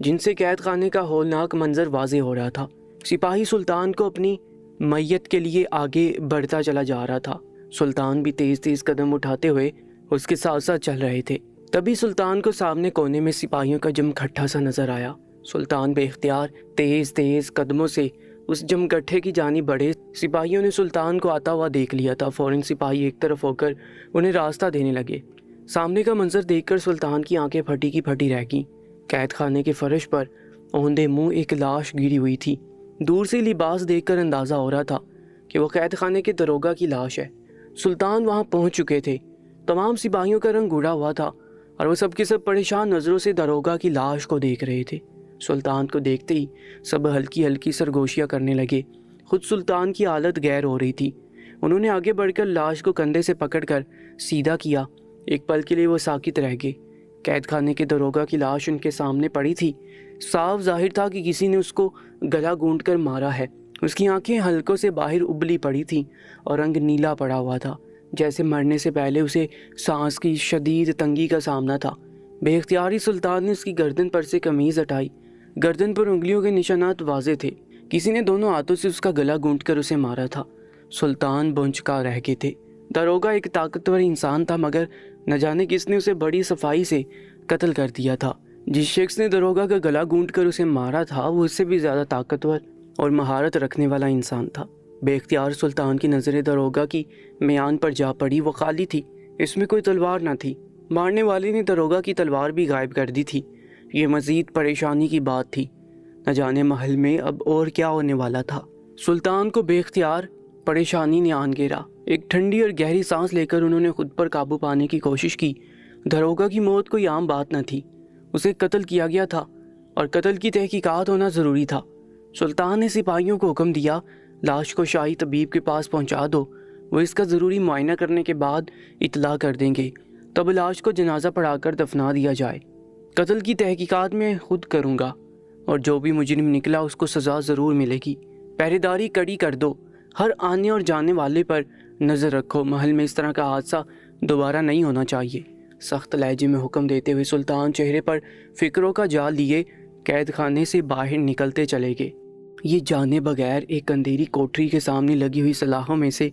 جن سے قید خانے کا ہولناک منظر واضح ہو رہا تھا۔ سپاہی سلطان کو اپنی میت کے لیے آگے بڑھتا چلا جا رہا تھا۔ سلطان بھی تیز تیز قدم اٹھاتے ہوئے اس کے ساتھ ساتھ چل رہے تھے۔ تبھی سلطان کو سامنے کونے میں سپاہیوں کا جمگٹھا سا نظر آیا۔ سلطان بے اختیار تیز تیز قدموں سے اس جمگٹھے کی جانب بڑھے۔ سپاہیوں نے سلطان کو آتا ہوا دیکھ لیا تھا۔ فوراً سپاہی ایک طرف ہو کر انہیں راستہ دینے لگے۔ سامنے کا منظر دیکھ کر سلطان کی آنکھیں پھٹی کی پھٹی رہ گئیں۔ قید خانے کے فرش پر اوندے منہ ایک لاش گری ہوئی تھی۔ دور سے لباس دیکھ کر اندازہ ہو رہا تھا کہ وہ قید خانے کے داروغہ کی لاش ہے۔ سلطان وہاں پہنچ چکے تھے۔ تمام سپاہیوں کا رنگ گڑا ہوا تھا اور وہ سب کے سب پریشان نظروں سے داروغہ کی لاش کو دیکھ رہے تھے۔ سلطان کو دیکھتے ہی سب ہلکی ہلکی سرگوشیاں کرنے لگے۔ خود سلطان کی حالت غیر ہو رہی تھی۔ انہوں نے آگے بڑھ کر لاش کو کندھے سے پکڑ کر سیدھا کیا۔ ایک پل کے لیے وہ ساکت رہ گئے۔ قید خانے کے داروغہ کی لاش ان کے سامنے پڑی تھی۔ صاف ظاہر تھا کہ کسی نے اس کو گلا گونٹ کر مارا ہے۔ اس کی آنکھیں حلقوں سے باہر ابلی پڑی تھیں اور رنگ نیلا پڑا ہوا تھا، جیسے مرنے سے پہلے اسے سانس کی شدید تنگی کا سامنا تھا۔ بے اختیاری سلطان نے اس کی گردن پر سے قمیض ہٹائی۔ گردن پر انگلیوں کے نشانات واضح تھے۔ کسی نے دونوں ہاتھوں سے اس کا گلا گونٹ کر اسے مارا تھا۔ سلطان بونچکا رہ گئے تھے۔ داروغہ ایک طاقتور انسان تھا، مگر نہ جانے کس نے اسے بڑی صفائی سے قتل کر دیا تھا۔ جس شخص نے داروغہ کا گلا گونٹ کر اسے مارا تھا وہ اس سے بھی زیادہ طاقتور اور مہارت رکھنے والا انسان تھا۔ بے اختیار سلطان کی نظریں داروغہ کی میان پر جا پڑی۔ وہ خالی تھی، اس میں کوئی تلوار نہ تھی۔ مارنے والے نے داروغہ کی تلوار بھی غائب کر دی تھی۔ یہ مزید پریشانی کی بات تھی۔ نہ جانے محل میں اب اور کیا ہونے والا تھا۔ سلطان کو بے اختیار پریشانی نے آن گھیرا۔ ایک ٹھنڈی اور گہری سانس لے کر انہوں نے خود پر قابو پانے کی کوشش کی۔ داروغہ کی موت کوئی عام بات نہ تھی، اسے قتل کیا گیا تھا اور قتل کی تحقیقات ہونا ضروری تھا۔ سلطان نے سپاہیوں کو حکم دیا، لاش کو شاہی طبیب کے پاس پہنچا دو، وہ اس کا ضروری معائنہ کرنے کے بعد اطلاع کر دیں گے، تب لاش کو جنازہ پڑھا کر دفنا دیا جائے۔ قتل کی تحقیقات میں خود کروں گا اور جو بھی مجرم نکلا اس کو سزا ضرور ملے گی۔ پہرےداری کڑی کر دو، ہر آنے اور جانے والے پر نظر رکھو، محل میں اس طرح کا حادثہ دوبارہ نہیں ہونا چاہیے۔ سخت لہجے میں حکم دیتے ہوئے سلطان چہرے پر فکروں کا جال لیے قید خانے سے باہر نکلتے چلے گئے۔ یہ جانے بغیر ایک اندھیری کوٹری کے سامنے لگی ہوئی سلاخوں میں سے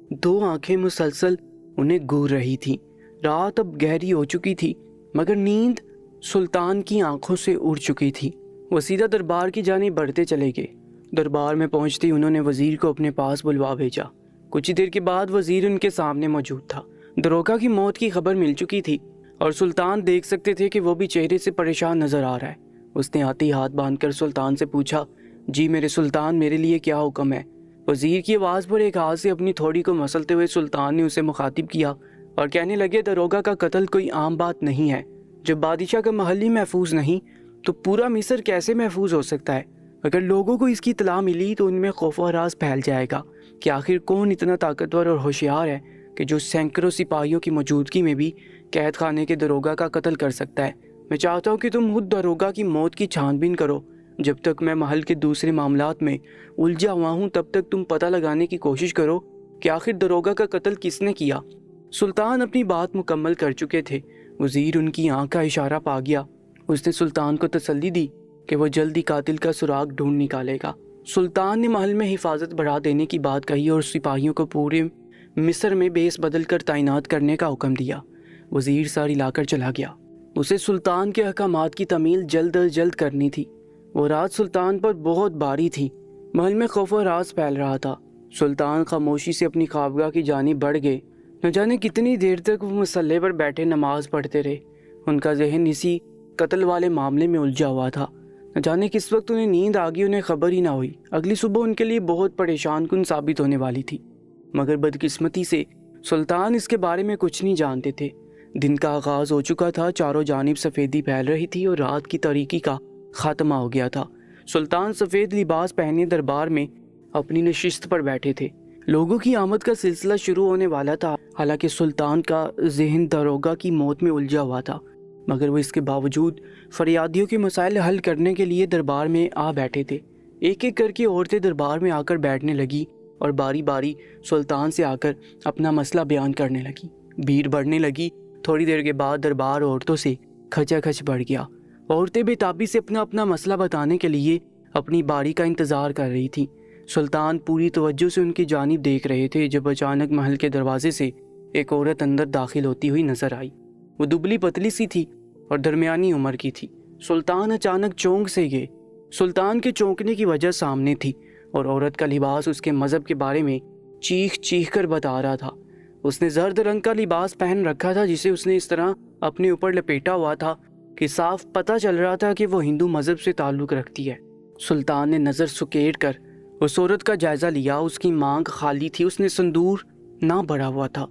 دو آنکھیں مسلسل انہیں گور رہی تھیں۔ رات اب گہری ہو چکی تھی، مگر نیند سلطان کی آنکھوں سے اڑ چکی تھی۔ وہ سیدھا دربار کی جانب بڑھتے چلے گئے۔ دربار میں پہنچتے انہوں نے وزیر کو اپنے پاس بلوا بھیجا۔ کچھ دیر کے بعد وزیر ان کے سامنے موجود تھا۔ داروغہ کی موت کی خبر مل چکی تھی اور سلطان دیکھ سکتے تھے کہ وہ بھی چہرے سے پریشان نظر آ رہا ہے۔ اس نے آتے ہی ہاتھ باندھ کر سلطان سے پوچھا، جی میرے سلطان، میرے لیے کیا حکم ہے؟ وزیر کی آواز پر ایک ہاتھ سے اپنی تھوڑی کو مسلتے ہوئے سلطان نے اسے مخاطب کیا اور کہنے لگے، داروغہ کا قتل کوئی عام بات نہیں ہے۔ جب بادشاہ کا محل ہی محفوظ نہیں تو پورا مصر کیسے محفوظ ہو سکتا ہے؟ اگر لوگوں کو اس کی اطلاع ملی تو ان میں خوف و ہراس پھیل جائے گا کہ آخر کون اتنا طاقتور اور ہوشیار ہے کہ جو سینکڑوں سپاہیوں کی موجودگی میں بھی قید خانے کے داروغہ کا قتل کر سکتا ہے۔ میں چاہتا ہوں کہ تم خود داروغہ کی موت کی چھان بین کرو۔ جب تک میں محل کے دوسرے معاملات میں الجھا ہوا ہوں تب تک تم پتہ لگانے کی کوشش کرو کہ آخر داروغہ کا قتل کس نے کیا۔ سلطان اپنی بات مکمل کر چکے تھے۔ وزیر ان کی آنکھ کا اشارہ پا گیا۔ اس نے سلطان کو تسلی دی کہ وہ جلدی قاتل کا سراغ ڈھونڈ نکالے گا۔ سلطان نے محل میں حفاظت بڑھا دینے کی بات کہی اور سپاہیوں کو پورے مصر میں بیس بدل کر تعینات کرنے کا حکم دیا۔ وزیر سر ہلا کر چلا گیا۔ اسے سلطان کے احکامات کی تعمیل جلد از جلد کرنی تھی۔ وہ رات سلطان پر بہت باری تھی۔ محل میں خوف و ہراس پھیل رہا تھا۔ سلطان خاموشی سے اپنی خوابگاہ کی جانب بڑھ گئے۔ نہ جانے کتنی دیر تک وہ مصلے پر بیٹھے نماز پڑھتے رہے۔ ان کا ذہن اسی قتل والے معاملے میں الجھا ہوا تھا۔ نہ جانے کس وقت انہیں نیند آ گئی، انہیں خبر ہی نہ ہوئی۔ اگلی صبح ان کے لیے بہت پریشان کن ثابت ہونے والی تھی، مگر بدقسمتی سے سلطان اس کے بارے میں کچھ نہیں جانتے تھے۔ دن کا آغاز ہو چکا تھا، چاروں جانب سفیدی پھیل رہی تھی اور رات کی تاریکی کا خاتمہ ہو گیا تھا۔ سلطان سفید لباس پہنے دربار میں اپنی نشست پر بیٹھے تھے۔ لوگوں کی آمد کا سلسلہ شروع ہونے والا تھا۔ حالانکہ سلطان کا ذہن داروغہ کی موت میں الجھا ہوا تھا، مگر وہ اس کے باوجود فریادیوں کے مسائل حل کرنے کے لیے دربار میں آ بیٹھے تھے۔ ایک ایک کر کے عورتیں دربار میں آ کر بیٹھنے لگی اور باری باری سلطان سے آ کر اپنا مسئلہ بیان کرنے لگی۔ بھیڑ بڑھنے لگی۔ تھوڑی دیر کے بعد دربار عورتوں سے کھچا کھچ بڑھ گیا۔ عورتیں بےتابی سے اپنا اپنا مسئلہ بتانے کے لیے اپنی باری کا انتظار کر رہی تھیں۔ سلطان پوری توجہ سے ان کی جانب دیکھ رہے تھے جب اچانک محل کے دروازے سے ایک عورت اندر داخل ہوتی ہوئی نظر آئی۔ وہ دبلی پتلی سی تھی اور درمیانی عمر کی تھی۔ سلطان اچانک چونک سے گئے۔ سلطان کے چونکنے کی وجہ سامنے تھی اور عورت کا لباس اس کے مذہب کے بارے میں چیخ چیخ کر بتا رہا تھا۔ اس نے زرد رنگ کا لباس پہن رکھا تھا جسے اس نے اس طرح اپنے اوپر لپیٹا ہوا تھا کہ صاف پتہ چل رہا تھا کہ وہ ہندو مذہب سے تعلق رکھتی ہے۔ سلطان نے نظر سکیڑ کر اس عورت کا جائزہ لیا۔ اس کی مانگ خالی تھی، اس نے سندور نہ بھرا ہوا تھا۔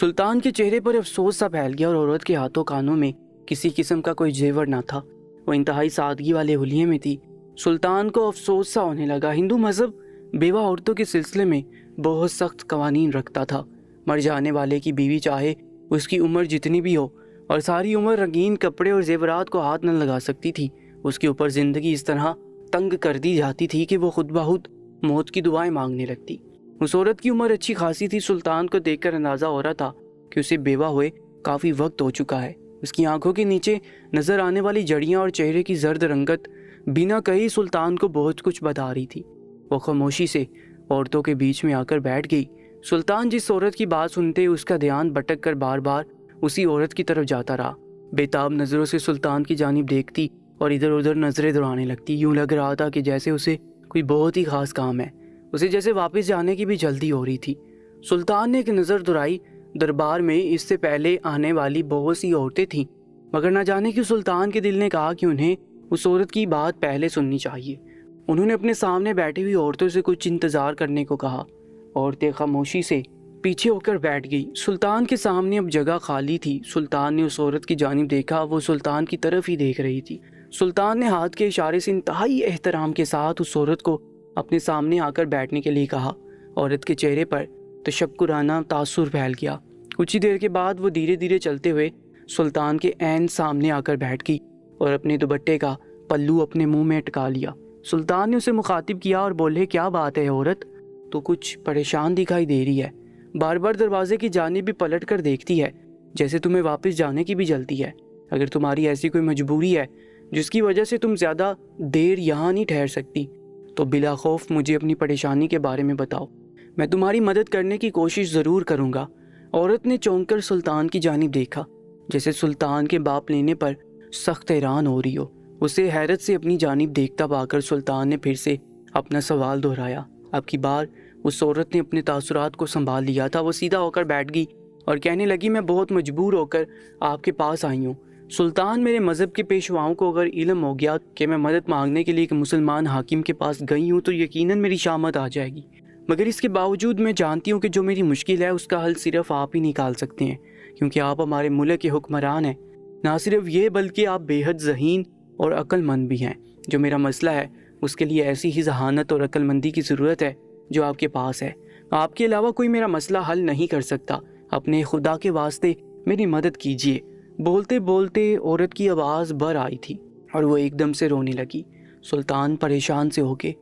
سلطان کے چہرے پر افسوس سا پھیل گیا اور عورت کے ہاتھوں کانوں میں کسی قسم کا کوئی زیور نہ تھا۔ وہ انتہائی سادگی والے حلیے میں تھی۔ سلطان کو افسوس سا ہونے لگا۔ ہندو مذہب بیوہ عورتوں کے سلسلے میں بہت سخت قوانین رکھتا تھا۔ مر جانے والے کی بیوی چاہے اس کی عمر جتنی بھی ہو اور ساری عمر رنگین کپڑے اور زیورات کو ہاتھ نہ لگا سکتی تھی، اس کے اوپر زندگی اس طرح تنگ کر دی جاتی تھی کہ وہ خود بخود موت کی دعائیں مانگنے لگتی۔ اس عورت کی عمر اچھی خاصی تھی۔ سلطان کو دیکھ کر اندازہ ہو رہا تھا کہ اسے بیوہ ہوئے کافی وقت ہو چکا ہے۔ اس کی آنکھوں کے نیچے نظر آنے والی جڑیاں اور چہرے کی زرد رنگت بنا کہی سلطان کو بہت کچھ بتا رہی تھی۔ وہ خاموشی سے عورتوں کے بیچ میں آ کر بیٹھ گئی۔ سلطان جس عورت کی بات سنتے اس کا دھیان بھٹک کر بار بار اسی عورت کی طرف جاتا رہا۔ بےتاب نظروں سے سلطان کی جانب دیکھتی اور ادھر ادھر نظریں دوڑانے لگتی۔ یوں لگ رہا تھا کہ جیسے اسے کوئی بہت ہی خاص کام ہے، اسے جیسے واپس جانے کی بھی جلدی ہو رہی تھی۔ سلطان نے ایک نظر دوڑائی۔ دربار میں اس سے پہلے آنے والی بہت سی عورتیں تھیں، مگر نہ جانے کہ سلطان کے دل نے کہا کہ انہیں اس عورت کی بات پہلے سننی چاہیے۔ انہوں نے اپنے سامنے بیٹھی ہوئی عورتوں سے کچھ انتظار کرنے کو کہا۔ عورتیں خاموشی سے پیچھے ہو کر بیٹھ گئی۔ سلطان کے سامنے اب جگہ خالی تھی۔ سلطان نے اس عورت کی جانب دیکھا، وہ سلطان کی طرف ہی دیکھ رہی تھی۔ سلطان نے ہاتھ کے اشارے سے انتہائی احترام کے ساتھ اس عورت کو اپنے سامنے آ کر بیٹھنے کے لیے کہا۔ عورت کے چہرے پر تشکرانہ تاثر پھیل گیا۔ کچھ ہی دیر کے بعد وہ دھیرے دھیرے چلتے ہوئے سلطان کے عین سامنے آ کر بیٹھ گئی اور اپنے دوپٹے کا پلو اپنے منہ میں اٹکا لیا۔ سلطان نے اسے مخاطب کیا اور بولے، کیا بات ہے عورت، تو کچھ پریشان دکھائی دے رہی ہے، بار بار دروازے کی جانب بھی پلٹ کر دیکھتی ہے، جیسے تمہیں واپس جانے کی بھی جلدی ہے۔ اگر تمہاری ایسی کوئی مجبوری ہے جس کی وجہ سے تم زیادہ دیر یہاں نہیں ٹھہر سکتی تو بلا خوف مجھے اپنی پریشانی کے بارے میں بتاؤ، میں تمہاری مدد کرنے کی کوشش ضرور کروں گا۔ عورت نے چونک کر سلطان کی جانب دیکھا، جیسے سلطان کے باپ لینے پر سخت حیران ہو رہی ہو۔ اسے حیرت سے اپنی جانب دیکھتا پا کر سلطان نے پھر سے اپنا سوال دہرایا۔ اب کی بار اس عورت نے اپنے تاثرات کو سنبھال لیا تھا۔ وہ سیدھا ہو کر بیٹھ گئی اور کہنے لگی، میں بہت مجبور ہو کر آپ کے پاس آئی ہوں۔ سلطان، میرے مذہب کے پیشواؤں کو اگر علم ہو گیا کہ میں مدد مانگنے کے لیے ایک مسلمان حاکم کے پاس گئی ہوں تو یقیناً میری شامت آ جائے گی، مگر اس کے باوجود میں جانتی ہوں کہ جو میری مشکل ہے اس کا حل صرف آپ ہی نکال سکتے ہیں، کیونکہ آپ ہمارے ملک کے حکمران ہیں۔ نہ صرف یہ بلکہ آپ بے حد ذہین اور عقل مند بھی ہیں۔ جو میرا مسئلہ ہے اس کے لیے ایسی ہی ذہانت اور عقل مندی کی ضرورت ہے جو آپ کے پاس ہے۔ آپ کے علاوہ کوئی میرا مسئلہ حل نہیں کر سکتا۔ اپنے خدا کے واسطے میری مدد کیجیے۔ بولتے بولتے عورت کی آواز بھر آئی تھی اور وہ ایک دم سے رونے لگی۔ سلطان پریشان سے ہو کے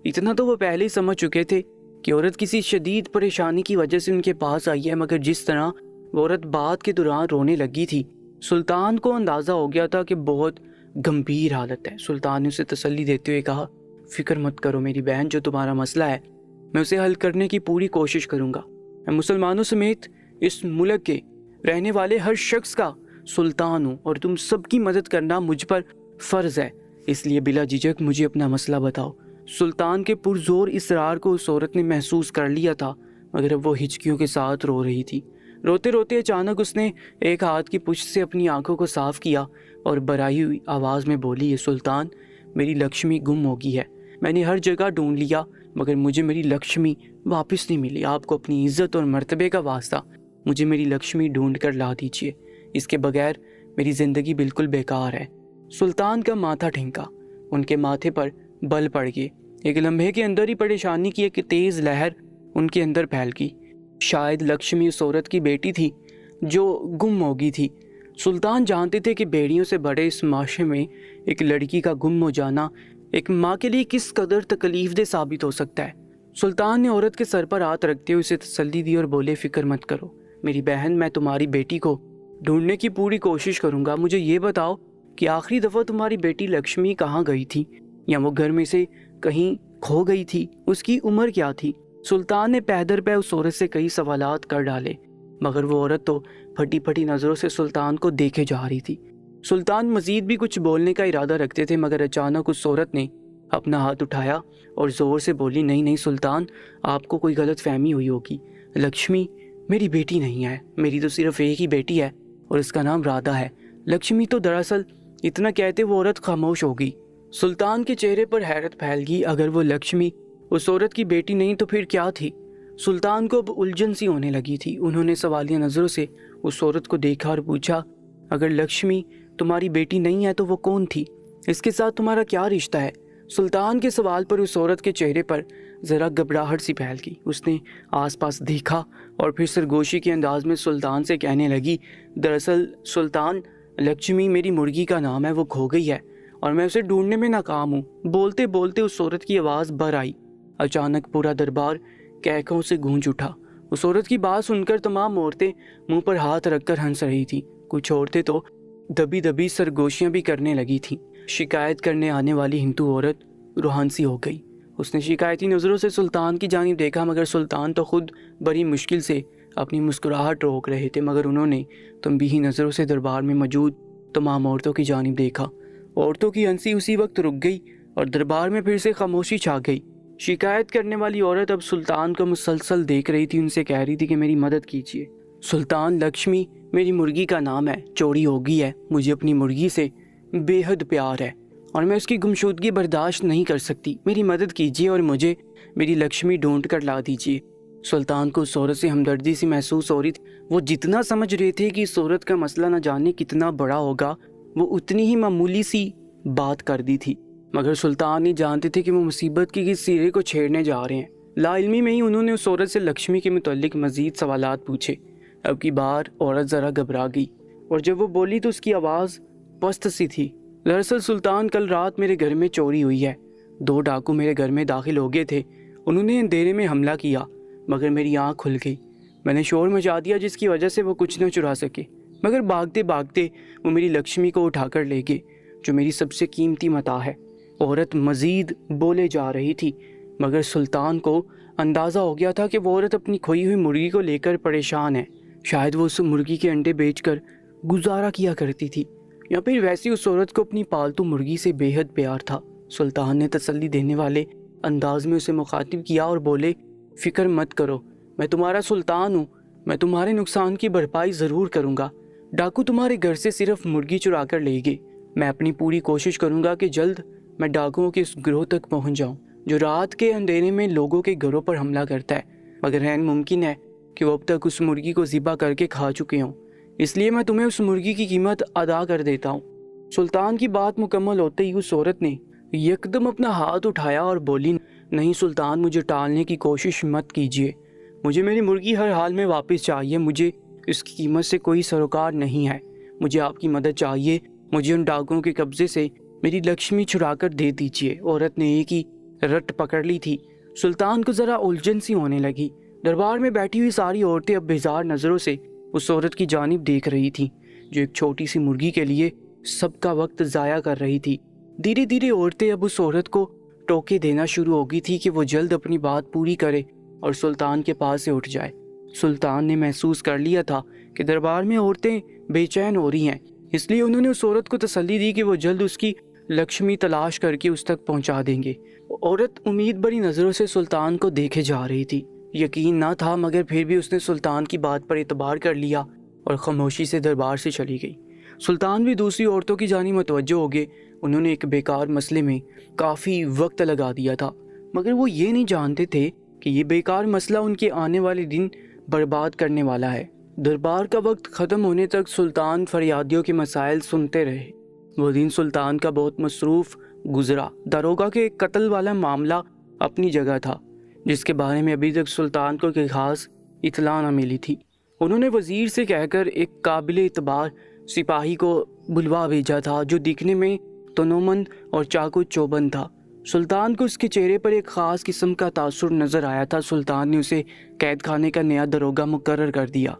اتنا تو وہ پہلے ہی سمجھ چکے تھے کہ عورت کسی شدید پریشانی کی وجہ سے ان کے پاس آئی ہے، مگر جس طرح وہ عورت بات کے دوران رونے لگی تھی سلطان کو اندازہ ہو گیا تھا کہ بہت گمبھیر حالت ہے۔ سلطان نے اسے تسلی دیتے ہوئے کہا، فکر مت کرو میری بہن، جو تمہارا مسئلہ ہے میں اسے حل کرنے کی پوری کوشش کروں گا۔ میں مسلمانوں سمیت اس ملک کے رہنے والے ہر شخص کا سلطان ہوں اور تم سب کی مدد کرنا مجھ پر فرض ہے، اس لیے بلا جھجک مجھے اپنا مسئلہ بتاؤ۔ سلطان کے پرزور اصرار کو اس عورت نے محسوس کر لیا تھا، مگر اب وہ ہچکیوں کے ساتھ رو رہی تھی۔ روتے روتے اچانک اس نے ایک ہاتھ کی پشت سے اپنی آنکھوں کو صاف کیا اور بھرائی ہوئی آواز میں بولی، یہ سلطان، میری لکشمی گم ہو گئی ہے۔ میں نے ہر جگہ ڈھونڈ لیا مگر مجھے میری لکشمی واپس نہیں ملی۔ آپ کو اپنی عزت اور مرتبے کا واسطہ مجھے میری لکشمی ڈھونڈ کر لا دیجیے، اس کے بغیر میری زندگی بالکل بیکار ہے۔ سلطان کا ماتھا ٹھنکا، ان کے ماتھے پر بل پڑ گئے۔ ایک لمحے کے اندر ہی پریشانی کی ایک تیز لہر ان کے اندر پھیل گئی۔ شاید لکشمی اس عورت کی بیٹی تھی جو گم ہو گئی تھی۔ سلطان جانتے تھے کہ بیڑیوں سے بڑے اس معاشرے میں ایک لڑکی کا گم ہو جانا ایک ماں کے لیے کس قدر تکلیف دہ ثابت ہو سکتا ہے۔ سلطان نے عورت کے سر پر ہاتھ رکھتے ہوئے اسے تسلی دی اور بولے، فکر مت کرو میری بہن، میں تمہاری بیٹی کو ڈھونڈنے کی پوری کوشش کروں گا۔ مجھے یہ بتاؤ کہ آخری دفعہ تمہاری بیٹی لکشمی کہاں گئی تھی، یا وہ گھر میں سے کہیں کھو گئی تھی؟ اس کی عمر کیا تھی؟ سلطان نے پے در پے اس عورت سے کئی سوالات کر ڈالے، مگر وہ عورت تو پھٹی پھٹی نظروں سے سلطان کو دیکھے جا رہی تھی۔ سلطان مزید بھی کچھ بولنے کا ارادہ رکھتے تھے، مگر اچانک اس عورت نے اپنا ہاتھ اٹھایا اور زور سے بولی، نہیں نہیں سلطان، آپ کو کوئی غلط فہمی ہوئی ہوگی، لکشمی میری بیٹی نہیں ہے، میری تو صرف ایک ہی بیٹی ہے اور اس کا نام رادھا ہے۔ لکشمی تو دراصل… اتنا کہتے وہ عورت خاموش ہو گئی۔ سلطان کے چہرے پر حیرت پھیل گئی، اگر وہ لکشمی اس عورت کی بیٹی نہیں تو پھر کیا تھی؟ سلطان کو اب الجھن سی ہونے لگی تھی۔ انہوں نے سوالیہ نظروں سے اس عورت کو دیکھا اور پوچھا، اگر لکشمی تمہاری بیٹی نہیں ہے تو وہ کون تھی؟ اس کے ساتھ تمہارا کیا رشتہ ہے؟ سلطان کے سوال پر اس عورت کے چہرے پر ذرا گھبراہٹ سی پھیل گئی۔ اس نے آس پاس دیکھا اور پھر سرگوشی کے انداز میں سلطان سے کہنے لگی، دراصل سلطان، لکشمی میری مرغی کا نام ہے، وہ کھو گئی ہے اور میں اسے ڈھونڈنے میں ناکام ہوں۔ بولتے بولتے اس عورت کی آواز بھر آئی۔ اچانک پورا دربار کہکوں سے گونج اٹھا۔ اس عورت کی بات سن کر تمام عورتیں منہ پر ہاتھ رکھ کر ہنس رہی تھیں۔ کچھ عورتیں تو دبی دبی سرگوشیاں بھی کرنے لگی تھیں۔ شکایت کرنے آنے والی ہندو عورت روحان سی ہو گئی۔ اس نے شکایتی نظروں سے سلطان کی جانب دیکھا، مگر سلطان تو خود بڑی مشکل سے اپنی مسکراہٹ روک رہے تھے، مگر انہوں نے تنبیہی نظروں سے دربار میں موجود تمام عورتوں کی جانب دیکھا۔ عورتوں کی ہنسی اسی وقت رک گئی اور دربار میں پھر سے خاموشی چھا گئی۔ شکایت کرنے والی عورت اب سلطان کو مسلسل دیکھ رہی تھی، ان سے کہہ رہی تھی کہ میری مدد کیجیے۔ سلطان، لکشمی میری مرغی کا نام ہے، چوری ہو گئی ہے، مجھے اپنی مرغی سے بے حد پیار ہے اور میں اس کی گمشدگی برداشت نہیں کر سکتی، میری مدد کیجیے اور مجھے میری لکشمی ڈھونڈ کر لا دیجیے۔ سلطان کو اس عورت سے ہمدردی سی محسوس ہو رہی تھی۔ وہ جتنا سمجھ رہے تھے کہ اس عورت کا مسئلہ نہ جانے کتنا بڑا ہوگا، وہ اتنی ہی معمولی سی بات کر دی تھی، مگر سلطان نہیں جانتے تھے کہ وہ مصیبت کی کس سرے کو چھیڑنے جا رہے ہیں۔ لا علمی میں ہی انہوں نے اس عورت سے لکشمی کے متعلق مزید سوالات پوچھے۔ اب کی بار عورت ذرا گھبرا گئی اور جب وہ بولی تو اس کی آواز پست سی تھی۔ دراصل سلطان، کل رات میرے گھر میں چوری ہوئی ہے، 2 ڈاکو میرے گھر میں داخل ہو گئے تھے، انہوں نے اندھیرے میں حملہ کیا، مگر میری آنکھ کھل گئی، میں نے شور مچا دیا جس کی وجہ سے وہ کچھ نہ چرا سکے، مگر بھاگتے بھاگتے وہ میری لکشمی کو اٹھا کر لے گئے جو میری سب سے قیمتی متاع ہے۔ عورت مزید بولے جا رہی تھی، مگر سلطان کو اندازہ ہو گیا تھا کہ وہ عورت اپنی کھوئی ہوئی مرغی کو لے کر پریشان ہے، شاید وہ اس مرغی کے انڈے بیچ کر گزارا کیا کرتی تھی، یا پھر ویسی اس عورت کو اپنی پالتو مرغی سے بے حد پیار تھا۔ سلطان نے تسلی دینے والے انداز میں اسے مخاطب کیا اور بولے، فکر مت کرو، میں تمہارا سلطان ہوں، میں تمہارے نقصان کی بھرپائی ضرور کروں گا۔ ڈاکو تمہارے گھر سے صرف مرغی چرا کر لے گئے، میں اپنی پوری کوشش کروں گا کہ جلد میں ڈاکوؤں کے اس گروہ تک پہنچ جاؤں جو رات کے اندھیرے میں لوگوں کے گھروں پر حملہ کرتا ہے، مگر عین ممکن ہے کہ وہ اب تک اس مرغی کو ذبح کر کے کھا چکے ہوں، اس لیے میں تمہیں اس مرغی کی قیمت ادا کر دیتا ہوں۔ سلطان کی بات مکمل ہوتے ہی اس عورت نے یکدم اپنا ہاتھ اٹھایا اور بولی، نہیں سلطان، مجھے ٹالنے کی کوشش مت کیجیے، مجھے میری مرغی ہر حال میں واپس چاہیے، مجھے اس کی قیمت سے کوئی سروکار نہیں ہے، مجھے آپ کی مدد چاہیے، مجھے ان ڈاکوؤں کے قبضے سے میری لکشمی چھڑا کر دے دیجیے۔ عورت نے ایک ہی رٹ پکڑ لی تھی۔ سلطان کو ذرا الجھن سی ہونے لگی۔ دربار میں بیٹھی ہوئی ساری عورتیں اب بیزار نظروں سے اس عورت کی جانب دیکھ رہی تھیں جو ایک چھوٹی سی مرغی کے لیے سب کا وقت ضائع کر رہی تھی۔ دھیرے دھیرے عورتیں اب اس عورت کو ٹوکے دینا شروع ہو گئی تھی کہ وہ جلد اپنی بات پوری کرے اور سلطان کے پاس سے اٹھ جائے۔ سلطان نے محسوس کر لیا تھا کہ دربار میں عورتیں بے چین ہو رہی ہیں، اس لیے انہوں نے اس عورت کو تسلی دی کہ وہ جلد اس کی لکشمی تلاش کر کے اس تک پہنچا دیں گے۔ عورت امید بھری نظروں سے سلطان کو دیکھے جا رہی تھی۔ یقین نہ تھا، مگر پھر بھی اس نے سلطان کی بات پر اعتبار کر لیا اور خاموشی سے دربار سے چلی گئی۔ سلطان بھی دوسری عورتوں کی جانب متوجہ ہو گئے۔ انہوں نے ایک بیکار مسئلے میں کافی وقت لگا دیا تھا، مگر وہ یہ نہیں جانتے تھے کہ یہ بیکار مسئلہ ان کے آنے والے دن برباد کرنے والا ہے۔ دربار کا وقت ختم ہونے تک سلطان فریادیوں کے مسائل سنتے رہے۔ وہ دن سلطان کا بہت مصروف گزرا۔ داروغہ کے ایک قتل والا معاملہ اپنی جگہ تھا جس کے بارے میں ابھی تک سلطان کو کوئی خاص اطلاع نہ ملی تھی۔ انہوں نے وزیر سے کہہ کر ایک قابل اعتبار سپاہی کو بلوا بھیجا تھا جو دکھنے میں تنومند اور چاقو چوبند تھا۔ سلطان کو اس کے چہرے پر ایک خاص قسم کا تاثر نظر آیا تھا۔ سلطان نے اسے قید خانے کا نیا داروغہ مقرر کر دیا۔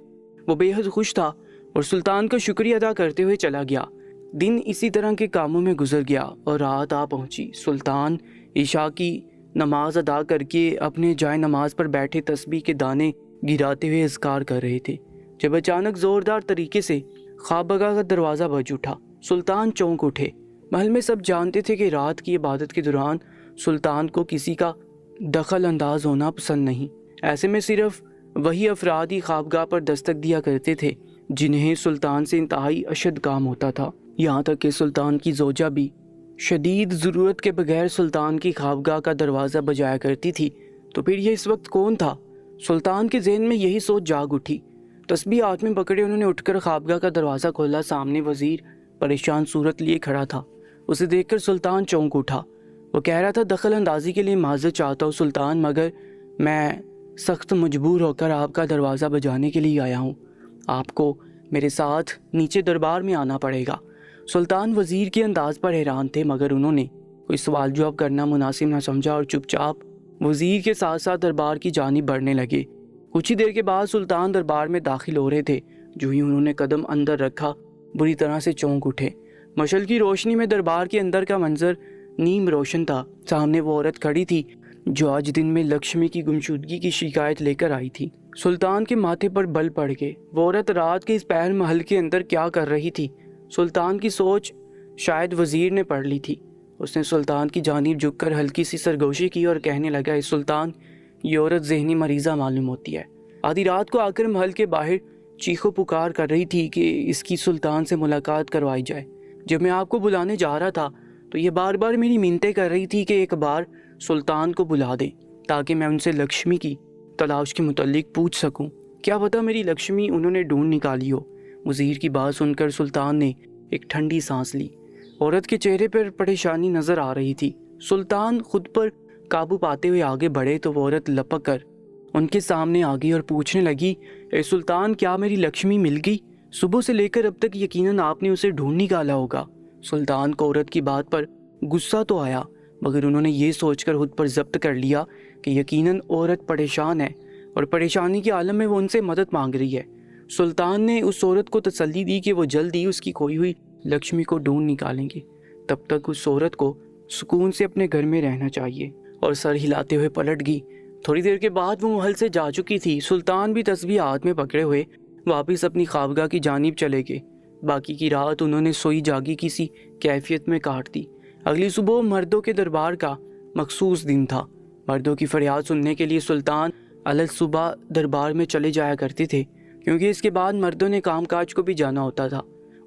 وہ بے حد خوش تھا اور سلطان کا شکریہ ادا کرتے ہوئے چلا گیا۔ دن اسی طرح کے کاموں میں گزر گیا اور رات آ پہنچی۔ سلطان عشاء کی نماز ادا کر کے اپنے جائے نماز پر بیٹھے تسبیح کے دانے گراتے ہوئے اذکار کر رہے تھے جب اچانک زوردار طریقے سے خانقاہ کا دروازہ بج اٹھا۔ سلطان چونک اٹھے۔ محل میں سب جانتے تھے کہ رات کی عبادت کے دوران سلطان کو کسی کا دخل انداز ہونا پسند نہیں۔ ایسے میں صرف وہی افراد ہی خوابگاہ پر دستک دیا کرتے تھے جنہیں سلطان سے انتہائی اشد کام ہوتا تھا، یہاں تک کہ سلطان کی زوجہ بھی شدید ضرورت کے بغیر سلطان کی خوابگاہ کا دروازہ بجایا کرتی تھی۔ تو پھر یہ اس وقت کون تھا؟ سلطان کے ذہن میں یہی سوچ جاگ اٹھی۔ تسبیح ہاتھ میں پکڑے انہوں نے اٹھ کر خوابگاہ کا دروازہ کھولا۔ سامنے وزیر پریشان صورت لیے کھڑا تھا۔ اسے دیکھ کر سلطان چونک اٹھا۔ وہ کہہ رہا تھا، دخل اندازی کے لیے معذرت چاہتا ہوں سلطان، مگر میں سخت مجبور ہو کر آپ کا دروازہ بجانے کے لیے آیا ہوں۔ آپ کو میرے ساتھ نیچے دربار میں آنا پڑے گا۔ سلطان وزیر کے انداز پر حیران تھے، مگر انہوں نے کوئی سوال جواب کرنا مناسب نہ سمجھا اور چپ چاپ وزیر کے ساتھ ساتھ دربار کی جانب بڑھنے لگے۔ کچھ ہی دیر کے بعد سلطان دربار میں داخل ہو رہے تھے۔ جو ہی انہوں نے قدم اندر رکھا بری طرح سے چونک اٹھے۔ مشعل کی روشنی میں دربار کے اندر کا منظر نیم روشن تھا۔ سامنے وہ عورت کھڑی تھی جو آج دن میں لکشمی کی گمشدگی کی شکایت لے کر آئی تھی۔ سلطان کے ماتھے پر بل پڑ گئے۔ وہ عورت رات کے اس پہر محل کے اندر کیا کر رہی تھی؟ سلطان کی سوچ شاید وزیر نے پڑھ لی تھی۔ اس نے سلطان کی جانب جھک کر ہلکی سی سرگوشی کی اور کہنے لگا، اے سلطان، یہ عورت ذہنی مریضہ معلوم ہوتی ہے۔ آدھی رات کو آ کر محل کے باہر چیخو پکار کر رہی تھی کہ اس کی سلطان سے ملاقات کروائی جائے۔ جب میں آپ کو بلانے جا رہا تھا تو یہ بار بار میری منتیں کر رہی تھی کہ ایک بار سلطان کو بلا دیں تاکہ میں ان سے لکشمی کی تلاش کے متعلق پوچھ سکوں۔ کیا پتہ میری لکشمی انہوں نے ڈھونڈ نکالی ہو۔ وزیر کی بات سن کر سلطان نے ایک ٹھنڈی سانس لی۔ عورت کے چہرے پر پریشانی نظر آ رہی تھی۔ سلطان خود پر قابو پاتے ہوئے آگے بڑھے تو وہ عورت لپک کر ان کے سامنے آ گئی اور پوچھنے لگی، اے سلطان، کیا میری لکشمی مل گئی؟ صبح سے لے کر اب تک یقیناً آپ نے اسے ڈھونڈ نکالا ہوگا۔ سلطان کو عورت کی بات پر غصہ تو آیا، مگر انہوں نے یہ سوچ کر خود پر ضبط کر لیا کہ یقیناً عورت پریشان ہے اور پریشانی کے عالم میں وہ ان سے مدد مانگ رہی ہے۔ سلطان نے اس عورت کو تسلی دی کہ وہ جلد ہی اس کی کھوئی ہوئی لکشمی کو ڈھونڈ نکالیں گے۔ تب تک اس عورت کو سکون سے اپنے گھر میں رہنا چاہیے، اور سر ہلاتے ہوئے پلٹ گئی۔ تھوڑی دیر کے بعد وہ محل سے جا چکی تھی۔ سلطان بھی تسبیح ہاتھ میں پکڑے ہوئے واپس اپنی خوابگاہ کی جانب چلے گئے۔ باقی کی رات انہوں نے سوئی جاگی کسی کیفیت میں کاٹ دی۔ اگلی صبح مردوں کے دربار کا مخصوص دن تھا۔ مردوں کی فریاد سننے کے لیے سلطان صبح دربار میں چلے جایا کرتے تھے، کیونکہ اس کے بعد مردوں نے کام کاج کو بھی جانا ہوتا تھا۔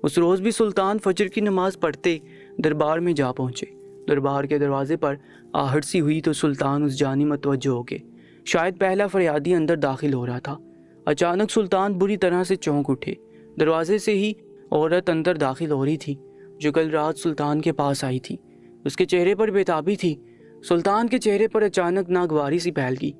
اس روز بھی سلطان فجر کی نماز پڑھتے دربار میں جا پہنچے۔ دربار کے دروازے پر آہٹ سی ہوئی تو سلطان اس جانب متوجہ ہو گئے۔ شاید پہلا فریادی اندر داخل ہو رہا تھا۔ اچانک سلطان بری طرح سے چونک اٹھے۔ دروازے سے ہی عورت اندر داخل ہو رہی تھی جو کل رات سلطان کے پاس آئی تھی۔ اس کے چہرے پر بےتابی تھی۔ سلطان کے چہرے پر اچانک ناگواری سی پھیل گئی۔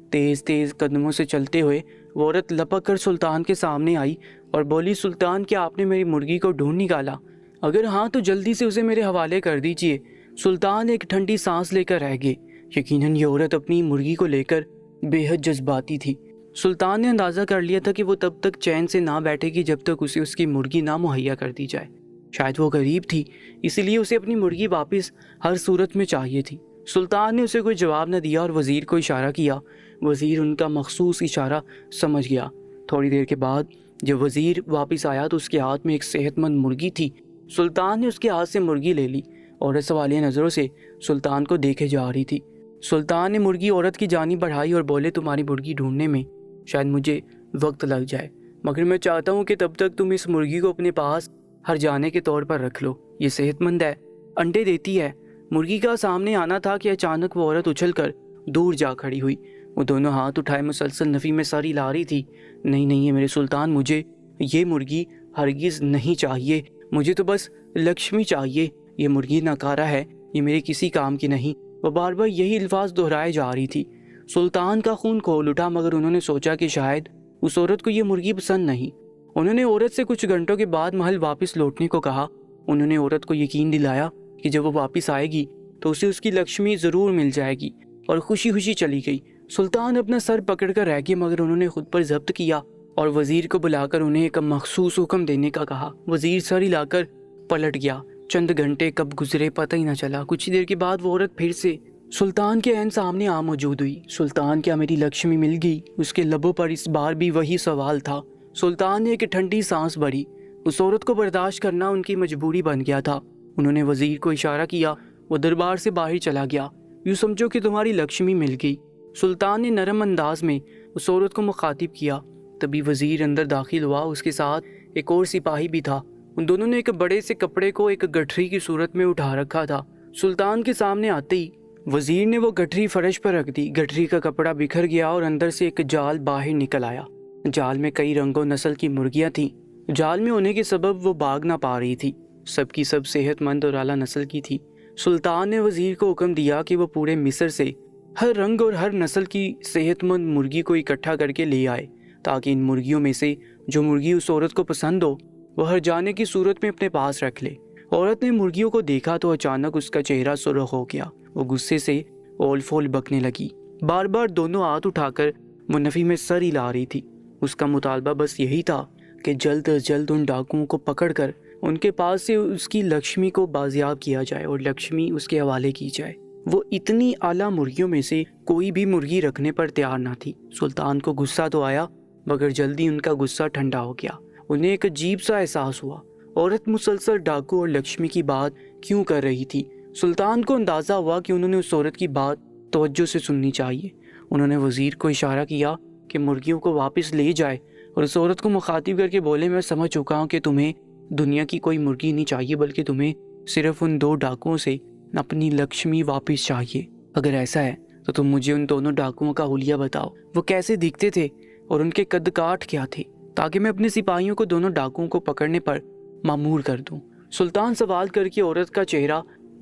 تیز تیز قدموں سے چلتے ہوئے وہ عورت لپک کر سلطان کے سامنے آئی اور بولی، سلطان، کیا آپ نے میری مرغی کو ڈھونڈ نکالا؟ اگر ہاں تو جلدی سے اسے میرے حوالے کر دیجئے۔ سلطان ایک ٹھنڈی سانس لے کر رہ گئے۔ یقیناً یہ عورت اپنی مرغی کو لے کر بے حد جذباتی تھی۔ سلطان نے اندازہ کر لیا تھا کہ وہ تب تک چین سے نہ بیٹھے گی جب تک اسے اس کی مرغی نہ مہیا کر دی جائے۔ شاید وہ غریب تھی، اسی لیے اسے اپنی مرغی واپس ہر صورت میں چاہیے تھی۔ سلطان نے اسے کوئی جواب نہ دیا اور وزیر کو اشارہ کیا۔ وزیر ان کا مخصوص اشارہ سمجھ گیا۔ تھوڑی دیر کے بعد جب وزیر واپس آیا تو اس کے ہاتھ میں ایک صحت مند مرغی تھی۔ سلطان نے اس کے ہاتھ سے مرغی لے لی۔ عورت سوالیہ نظروں سے سلطان کو دیکھے جا رہی تھی۔ سلطان نے مرغی عورت کی جانب بڑھائی اور بولے، تمہاری مرغی ڈھونڈنے میں شاید مجھے وقت لگ جائے، مگر میں چاہتا ہوں کہ تب تک تم اس مرغی کو اپنے پاس ہر جانے کے طور پر رکھ لو۔ یہ صحت مند ہے، انڈے دیتی ہے۔ مرغی کا سامنے آنا تھا کہ اچانک وہ عورت اچھل کر دور جا کھڑی ہوئی۔ وہ دونوں ہاتھ اٹھائے مسلسل نفی میں سر ہلا رہی تھی۔ نہیں نہیں میرے سلطان، مجھے یہ مرغی ہرگز نہیں چاہیے، مجھے تو بس لکشمی چاہیے۔ یہ مرغی ناکارہ ہے، یہ میرے کسی کام کی نہیں۔ وہ بار بار یہی الفاظ دہرائے جا رہی تھی۔ سلطان کا خون کھول اٹھا، مگر انہوں نے سوچا کہ شاید اس عورت کو یہ مرغی پسند نہیں۔ انہوں نے عورت سے کچھ گھنٹوں کے بعد محل واپس لوٹنے کو کہا۔ انہوں نے عورت کو یقین دلایا کہ جب وہ واپس آئے گی تو اسے اس کی لکشمی ضرور مل جائے گی، اور خوشی خوشی چلی گئی۔ سلطان اپنا سر پکڑ کر رہ گئے، مگر انہوں نے خود پر ضبط کیا اور وزیر کو بلا کر انہیں ایک مخصوص حکم دینے کا کہا۔ وزیر سر ہلا کر پلٹ گیا۔ چند گھنٹے کب گزرے پتہ ہی نہ چلا۔ کچھ دیر کے بعد وہ عورت پھر سے سلطان کے عین سامنے آ موجود ہوئی۔ سلطان، کیا میری لکشمی مل گئی؟ اس کے لبوں پر اس بار بھی وہی سوال تھا۔ سلطان نے ایک ٹھنڈی سانس بھری۔ اس عورت کو برداشت کرنا ان کی مجبوری بن گیا تھا۔ انہوں نے وزیر کو اشارہ کیا۔ وہ دربار سے باہر چلا گیا۔ یوں سمجھو کہ تمہاری لکشمی مل گئی۔ سلطان نے نرم انداز میں اس عورت کو مخاطب کیا۔ تبھی وزیر اندر داخل ہوا۔ اس کے ساتھ ایک اور سپاہی بھی تھا۔ ان دونوں نے ایک بڑے سے کپڑے کو ایک گٹھری کی صورت میں اٹھا رکھا تھا۔ سلطان کے سامنے آتے ہی وزیر نے وہ گٹھری فرش پر رکھ دی۔ گٹھری کا کپڑا بکھر گیا اور اندر سے ایک جال باہر نکل آیا۔ جال میں کئی رنگ و نسل کی مرغیاں تھیں۔ جال میں ہونے کے سبب وہ بھاگ نہ پا رہی تھی۔ سب کی سب صحت مند اور اعلیٰ نسل کی تھی۔ سلطان نے وزیر کو حکم دیا کہ وہ پورے مصر سے ہر رنگ اور ہر نسل کی صحت مند مرغی کو اکٹھا کر کے لے آئے، تاکہ ان مرغیوں میں سے جو مرغی اس عورت کو پسند ہو وہ ہر جانے کی صورت میں اپنے پاس رکھ لے۔ عورت نے مرغیوں کو دیکھا تو اچانک اس کا چہرہ سرخ ہو گیا۔ وہ غصے سے اول فول بکنے لگی۔ بار بار دونوں ہاتھ اٹھا کر منفی میں سر ہلا رہی تھی۔ اس کا مطالبہ بس یہی تھا کہ جلد از جلد ان ڈاکوؤں کو پکڑ کر ان کے پاس سے اس کی لکشمی کو بازیاب کیا جائے اور لکشمی اس کے حوالے کی جائے۔ وہ اتنی اعلیٰ مرغیوں میں سے کوئی بھی مرغی رکھنے پر تیار نہ تھی۔ سلطان کو غصہ تو آیا مگر جلدی ان کا غصہ ٹھنڈا ہو گیا۔ انہیں ایک عجیب سا احساس ہوا۔ عورت مسلسل ڈاکو اور لکشمی کی بات کیوں کر رہی تھی؟ سلطان کو اندازہ ہوا کہ انہوں نے اس عورت کی بات توجہ سے سننی چاہیے۔ انہوں نے وزیر کو اشارہ کیا کہ مرغیوں کو واپس لے جائے اور اس عورت کو مخاطب کر کے بولے، میں سمجھ چکا ہوں کہ تمہیں دنیا کی کوئی مرغی نہیں چاہیے، بلکہ تمہیں صرف ان 2 ڈاکوؤں سے اپنی لکشمی واپس چاہیے۔ اگر ایسا ہے تو تم مجھے ان دونوں ڈاکوؤں کا حلیہ بتاؤ، وہ کیسے دکھتے تھے اور ان کے قد کاٹ کیا تھے، تاکہ میں اپنے سپاہیوں کو دونوں ڈاکوؤں کو پکڑنے پر مامور کر دوں۔ سلطان سوال کر کے عورت کا چہرہ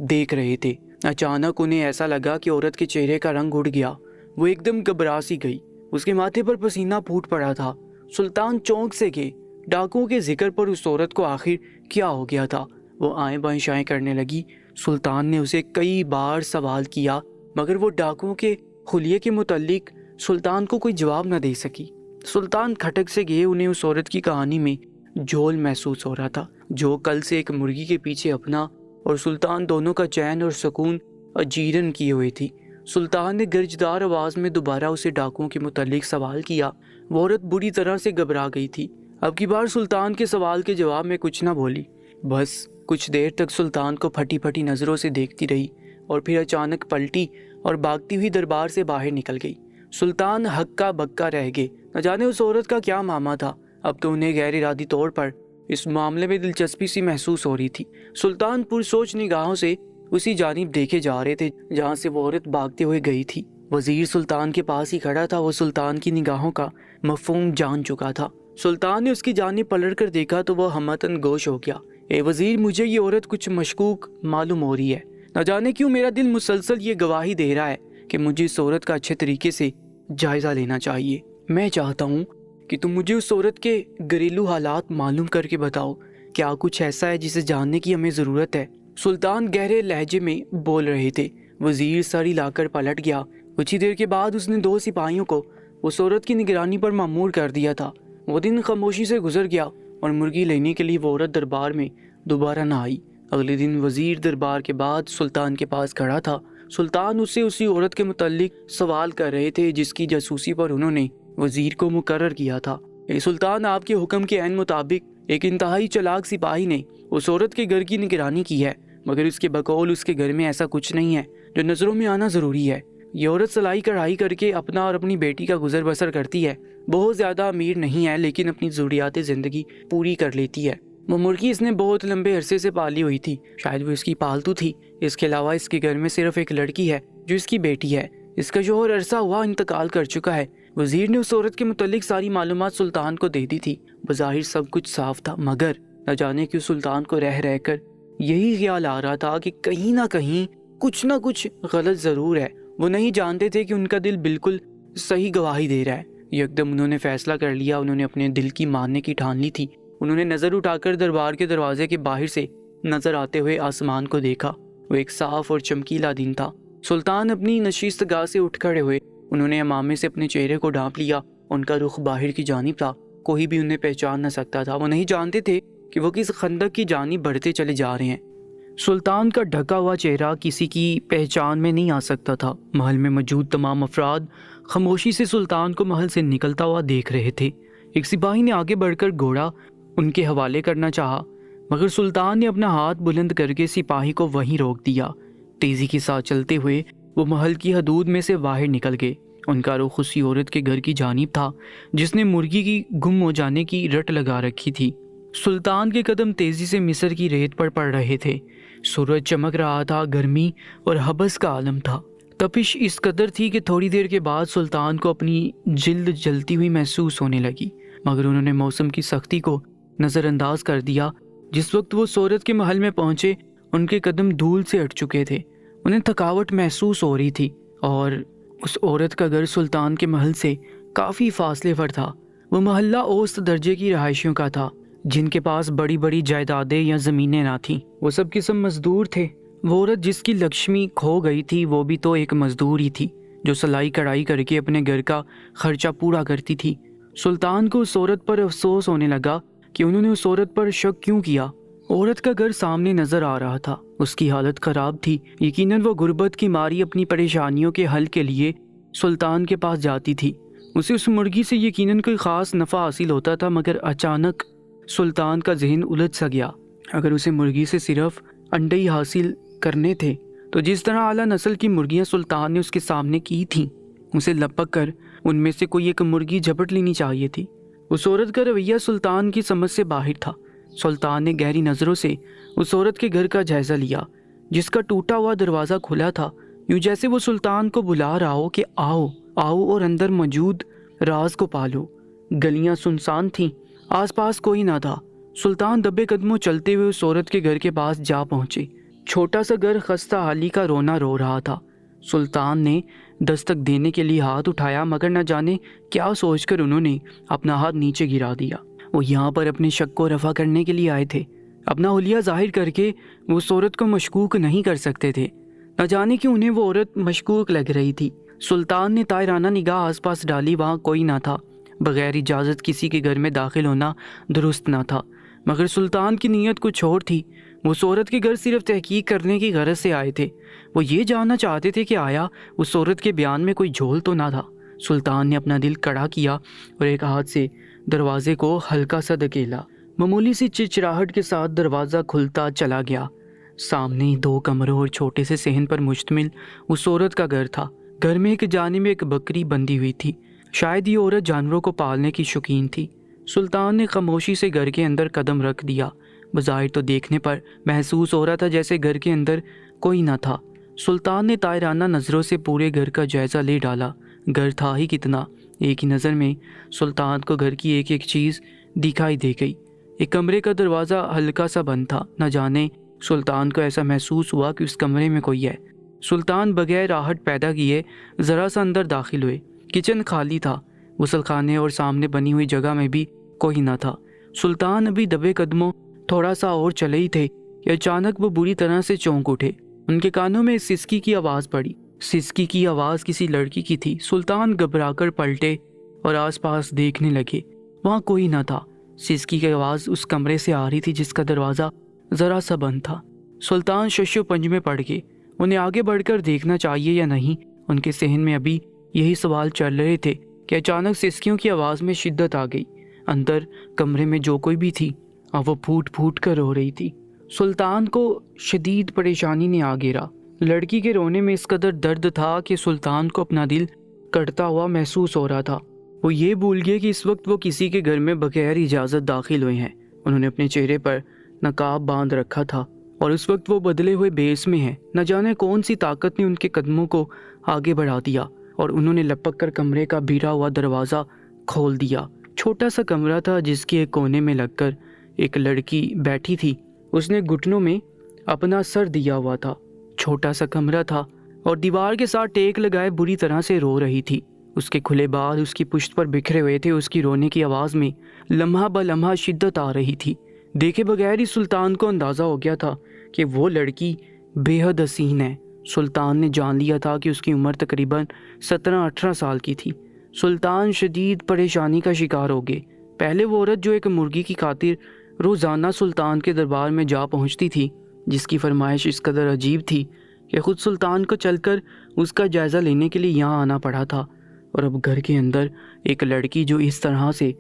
دیکھ رہے تھے۔ اچانک انہیں ایسا لگا کہ عورت کے چہرے کا رنگ اڑ گیا۔ وہ ایک دم گھبرا سی گئی۔ اس کے ماتھے پر پسینہ پھوٹ پڑا تھا۔ سلطان چونک سے گئے۔ ڈاکوؤں کے ذکر پر اس عورت کو آخر کیا ہو گیا تھا؟ وہ آئیں بائیں شائیں کرنے لگی۔ سلطان نے اسے کئی بار سوال کیا مگر وہ ڈاکوؤں کے حلیے کے متعلق سلطان کو کوئی جواب نہ دے سکی۔ سلطان کھٹک سے گئے۔ انہیں اس عورت کی کہانی میں جھول محسوس ہو رہا تھا، جو کل سے ایک مرغی کے پیچھے اپنا اور سلطان دونوں کا چین اور سکون اجیرن کیے ہوئے تھی۔ سلطان نے گرجدار آواز میں دوبارہ اسے ڈاکوؤں کے متعلق سوال کیا۔ وہ عورت بری طرح سے گھبرا گئی تھی۔ اب کی بار سلطان کے سوال کے جواب میں کچھ نہ بولی، بس کچھ دیر تک سلطان کو پھٹی پھٹی نظروں سے دیکھتی رہی اور پھر اچانک پلٹی اور بھاگتی ہوئی دربار سے باہر نکل گئی۔ سلطان ہکا بکا رہ گئے۔ نہ جانے اس عورت کا کیا معاملہ تھا۔ اب تو انہیں غیر ارادی طور پر اس معاملے میں دلچسپی سی محسوس ہو رہی تھی۔ سلطان پرسوچ نگاہوں سے اسی جانب دیکھے جا رہے تھے جہاں سے وہ عورت بھاگتے ہوئے گئی تھی۔ وزیر سلطان کے پاس ہی کھڑا تھا۔ وہ سلطان کی نگاہوں کا مفہوم جان چکا تھا۔ سلطان نے اس کی جانب پلٹ کر دیکھا تو وہ ہمتن گوش ہو گیا۔ اے وزیر، مجھے یہ عورت کچھ مشکوک معلوم ہو رہی ہے۔ نہ جانے کیوں میرا دل مسلسل یہ گواہی دے رہا ہے کہ مجھے اس عورت کا اچھے طریقے سے جائزہ لینا چاہیے۔ میں چاہتا ہوں کہ تم مجھے اس عورت کے گھریلو حالات معلوم کر کے بتاؤ۔ کیا کچھ ایسا ہے جسے جاننے کی ہمیں ضرورت ہے؟ سلطان گہرے لہجے میں بول رہے تھے۔ وزیر سر ہلا کر پلٹ گیا۔ کچھ ہی دیر کے بعد اس نے 2 سپاہیوں کو اس عورت کی نگرانی پر مامور کر دیا تھا۔ وہ دن خاموشی سے گزر گیا اور مرغی لینے کے لیے وہ عورت دربار میں دوبارہ نہ آئی۔ اگلے دن وزیر دربار کے بعد سلطان کے پاس کھڑا تھا۔ سلطان اس سے اسی عورت کے متعلق سوال کر رہے تھے جس کی جاسوسی پر انہوں نے وزیر کو مقرر کیا تھا۔ اے سلطان، آپ کے حکم کے عین مطابق ایک انتہائی چلاک سپاہی نے اس عورت کے گھر کی نگرانی کی ہے، مگر اس کے بقول اس کے گھر میں ایسا کچھ نہیں ہے جو نظروں میں آنا ضروری ہے۔ یہ عورت سلائی کڑھائی کر کے اپنا اور اپنی بیٹی کا گزر بسر کرتی ہے۔ بہت زیادہ امیر نہیں ہے لیکن اپنی ضروریات زندگی پوری کر لیتی ہے۔ وہ مرغی اس نے بہت لمبے عرصے سے پالی ہوئی تھی، شاید وہ اس کی پالتو تھی۔ اس کے علاوہ اس کے گھر میں صرف ایک لڑکی ہے جو اس کی بیٹی ہے۔ اس کا شوہر عرصہ ہوا انتقال کر چکا ہے۔ وزیر نے اس عورت کے متعلق ساری معلومات سلطان کو دے دی تھی۔ بظاہر سب کچھ صاف تھا، مگر نہ جانے کیوں سلطان کو رہ رہ کر یہی خیال آ رہا تھا کہ کہیں نہ کہیں کچھ نہ کچھ غلط ضرور ہے۔ وہ نہیں جانتے تھے کہ ان کا دل بالکل صحیح گواہی دے رہا ہے۔ یکدم انہوں نے فیصلہ کر لیا۔ انہوں نے اپنے دل کی ماننے کی ٹھان لی تھی۔ انہوں نے نظر اٹھا کر دربار کے دروازے کے باہر سے نظر آتے ہوئے آسمان کو دیکھا۔ وہ ایک صاف اور چمکیلا دن تھا۔ سلطان اپنی نشست گاہ سے اٹھ کھڑے ہوئے۔ انہوں نے عمامے سے اپنے چہرے کو ڈھانپ لیا۔ ان کا رخ باہر کی جانب تھا۔ کوئی بھی انہیں پہچان نہ سکتا تھا۔ وہ نہیں جانتے تھے کہ وہ کس خندق کی جانب بڑھتے چلے جا رہے ہیں۔ سلطان کا ڈھکا ہوا چہرہ کسی کی پہچان میں نہیں آ سکتا تھا۔ محل میں موجود تمام افراد خاموشی سے سلطان کو محل سے نکلتا ہوا دیکھ رہے تھے۔ ایک سپاہی نے آگے بڑھ کر گھوڑا ان کے حوالے کرنا چاہا، مگر سلطان نے اپنا ہاتھ بلند کر کے سپاہی کو وہیں روک دیا۔ تیزی کے ساتھ چلتے ہوئے وہ محل کی حدود میں سے باہر نکل گئے۔ ان کا رخ اسی عورت کے گھر کی جانب تھا جس نے مرغی کی گم ہو جانے کی رٹ لگا رکھی تھی۔ سلطان کے قدم تیزی سے مصر کی ریت پر پڑ رہے تھے۔ سورج چمک رہا تھا، گرمی اور حبس کا عالم تھا۔ تپش اس قدر تھی کہ تھوڑی دیر کے بعد سلطان کو اپنی جلد جلتی ہوئی محسوس ہونے لگی، مگر انہوں نے موسم کی سختی کو نظر انداز کر دیا۔ جس وقت وہ سورت کے محل میں پہنچے ان کے قدم دھول سے ہٹ چکے تھے۔ انہیں تھکاوٹ محسوس ہو رہی تھی اور اس عورت کا گھر سلطان کے محل سے کافی فاصلے پر تھا۔ وہ محلہ اوسط درجے کی رہائشیوں کا تھا جن کے پاس بڑی بڑی جائیدادیں یا زمینیں نہ تھیں۔ وہ سب قسم مزدور تھے۔ وہ عورت جس کی لکشمی کھو گئی تھی وہ بھی تو ایک مزدور ہی تھی جو سلائی کڑھائی کر کے اپنے گھر کا خرچہ پورا کرتی تھی۔ سلطان کو اس عورت پر افسوس ہونے لگا کہ انہوں نے اس عورت پر شک کیوں کیا۔ عورت کا گھر سامنے نظر آ رہا تھا، اس کی حالت خراب تھی۔ یقیناً وہ غربت کی ماری اپنی پریشانیوں کے حل کے لیے سلطان کے پاس جاتی تھی۔ اسے اس مرغی سے یقیناً کوئی خاص نفع حاصل ہوتا تھا، مگر اچانک سلطان کا ذہن الجھ سا گیا۔ اگر اسے مرغی سے صرف انڈے ہی حاصل کرنے تھے تو جس طرح اعلیٰ نسل کی مرغیاں سلطان نے اس کے سامنے کی تھیں، اسے لپک کر ان میں سے کوئی ایک مرغی جھپٹ لینی چاہیے تھی۔ اس عورت کا رویہ سلطان کی سمجھ سے باہر تھا۔ سلطان نے گہری نظروں سے اس عورت کے گھر کا جائزہ لیا جس کا ٹوٹا ہوا دروازہ کھلا تھا، یوں جیسے وہ سلطان کو بلا رہا ہو کہ آؤ آؤ اور اندر موجود راز کو پالو۔ گلیاں سنسان تھیں، آس پاس کوئی نہ تھا۔ سلطان دبے قدموں چلتے ہوئے اس عورت کے گھر کے پاس جا پہنچے۔ چھوٹا سا گھر خستہ حالی کا رونا رو رہا تھا۔ سلطان نے دستک دینے کے لیے ہاتھ اٹھایا، مگر نہ جانے کیا سوچ کر انہوں نے اپنا ہاتھ نیچے گرا دیا۔ وہ یہاں پر اپنے شک کو رفع کرنے کے لیے آئے تھے۔ اپنا حلیہ ظاہر کر کے وہ اس عورت کو مشکوک نہیں کر سکتے تھے۔ نہ جانے کہ انہیں وہ عورت مشکوک لگ رہی تھی۔ سلطان نے طائرانہ نگاہ آس پاس ڈالی، وہاں کوئی نہ تھا۔ بغیر اجازت کسی کے گھر میں داخل ہونا درست نہ تھا، مگر سلطان کی نیت کچھ اور تھی۔ وہ اس عورت کے گھر صرف تحقیق کرنے کی غرض سے آئے تھے۔ وہ یہ جاننا چاہتے تھے کہ آیا اس عورت کے بیان میں کوئی جھول تو نہ تھا۔ سلطان نے اپنا دل کڑا کیا اور ایک ہاتھ سے دروازے کو ہلکا سا دھکیلا۔ معمولی سی چرچراہٹ کے ساتھ دروازہ کھلتا چلا گیا۔ سامنے 2 کمروں اور چھوٹے سے صحن پر مشتمل اس عورت کا گھر تھا۔ گھر میں ایک جانب ایک بکری بندھی ہوئی تھی۔ شاید یہ عورت جانوروں کو پالنے کی شوقین تھی۔ سلطان نے خاموشی سے گھر کے اندر قدم رکھ دیا۔ بظاہر تو دیکھنے پر محسوس ہو رہا تھا جیسے گھر کے اندر کوئی نہ تھا۔ سلطان نے طائرانہ نظروں سے پورے گھر کا جائزہ لے ڈالا۔ گھر تھا ہی کتنا، ایک ہی نظر میں سلطان کو گھر کی ایک ایک چیز دکھائی دے گئی۔ ایک کمرے کا دروازہ ہلکا سا بند تھا۔ نہ جانے سلطان کو ایسا محسوس ہوا کہ اس کمرے میں کوئی ہے۔ سلطان بغیر راہٹ پیدا کیے ذرا سا اندر داخل ہوئے۔ کچن خالی تھا۔ غسل خانے اور سامنے بنی ہوئی جگہ میں بھی کوئی نہ تھا۔ سلطان ابھی دبے قدموں تھوڑا سا اور چلے ہی تھے کہ اچانک وہ بری طرح سے چونک اٹھے۔ ان کے کانوں میں سسکی کی آواز پڑی۔ سسکی کی آواز کسی لڑکی کی تھی۔ سلطان گھبرا کر پلٹے اور آس پاس دیکھنے لگے۔ وہاں کوئی نہ تھا۔ سسکی کی آواز اس کمرے سے آ رہی تھی جس کا دروازہ ذرا سا بند تھا۔ سلطان شش و پنج میں پڑ گئے۔ انہیں آگے بڑھ کر دیکھنا چاہیے یا نہیں؟ ان کے ذہن میں ابھی یہی سوال چل رہے تھے کہ اچانک سسکیوں کی آواز میں شدت آ گئی۔ اندر کمرے میں جو کوئی بھی تھی اب وہ پھوٹ پھوٹ کر رو رہی تھی۔ سلطان کو شدید پریشانی نے آ گھیرا۔ لڑکی کے رونے میں اس قدر درد تھا کہ سلطان کو اپنا دل کٹتا ہوا محسوس ہو رہا تھا۔ وہ یہ بھول گئے کہ اس وقت وہ کسی کے گھر میں بغیر اجازت داخل ہوئے ہیں۔ انہوں نے اپنے چہرے پر نقاب باندھ رکھا تھا اور اس وقت وہ بدلے ہوئے بیس میں ہیں۔ نہ جانے کون سی طاقت نے ان کے قدموں کو آگے بڑھا دیا اور انہوں نے لپک کر کمرے کا بھیڑا ہوا دروازہ کھول دیا۔ چھوٹا سا کمرہ تھا جس کے ایک کونے میں لگ کر ایک لڑکی بیٹھی تھی۔ اس نے گھٹنوں میں اپنا سر دیا ہوا تھا۔ چھوٹا سا کمرہ تھا اور دیوار کے ساتھ ٹیک لگائے بری طرح سے رو رہی تھی۔ اس کے کھلے بال اس کی پشت پر بکھرے ہوئے تھے۔ اس کی رونے کی آواز میں لمحہ بلمحہ شدت آ رہی تھی۔ دیکھے بغیر ہی سلطان کو اندازہ ہو گیا تھا کہ وہ لڑکی بے حد حسین ہے۔ سلطان نے جان لیا تھا کہ اس کی عمر تقریباً 17-18 سال کی تھی۔ سلطان شدید پریشانی کا شکار ہو گئے۔ پہلے وہ عورت جو ایک مرغی کی خاطر روزانہ سلطان کے دربار میں جا پہنچتی تھی، جس کی فرمائش اس قدر عجیب تھی کہ خود سلطان کو چل کر اس کا جائزہ لینے کے لیے یہاں آنا پڑا تھا۔ اور اب گھر کے اندر ایک لڑکی جو اس طرح سے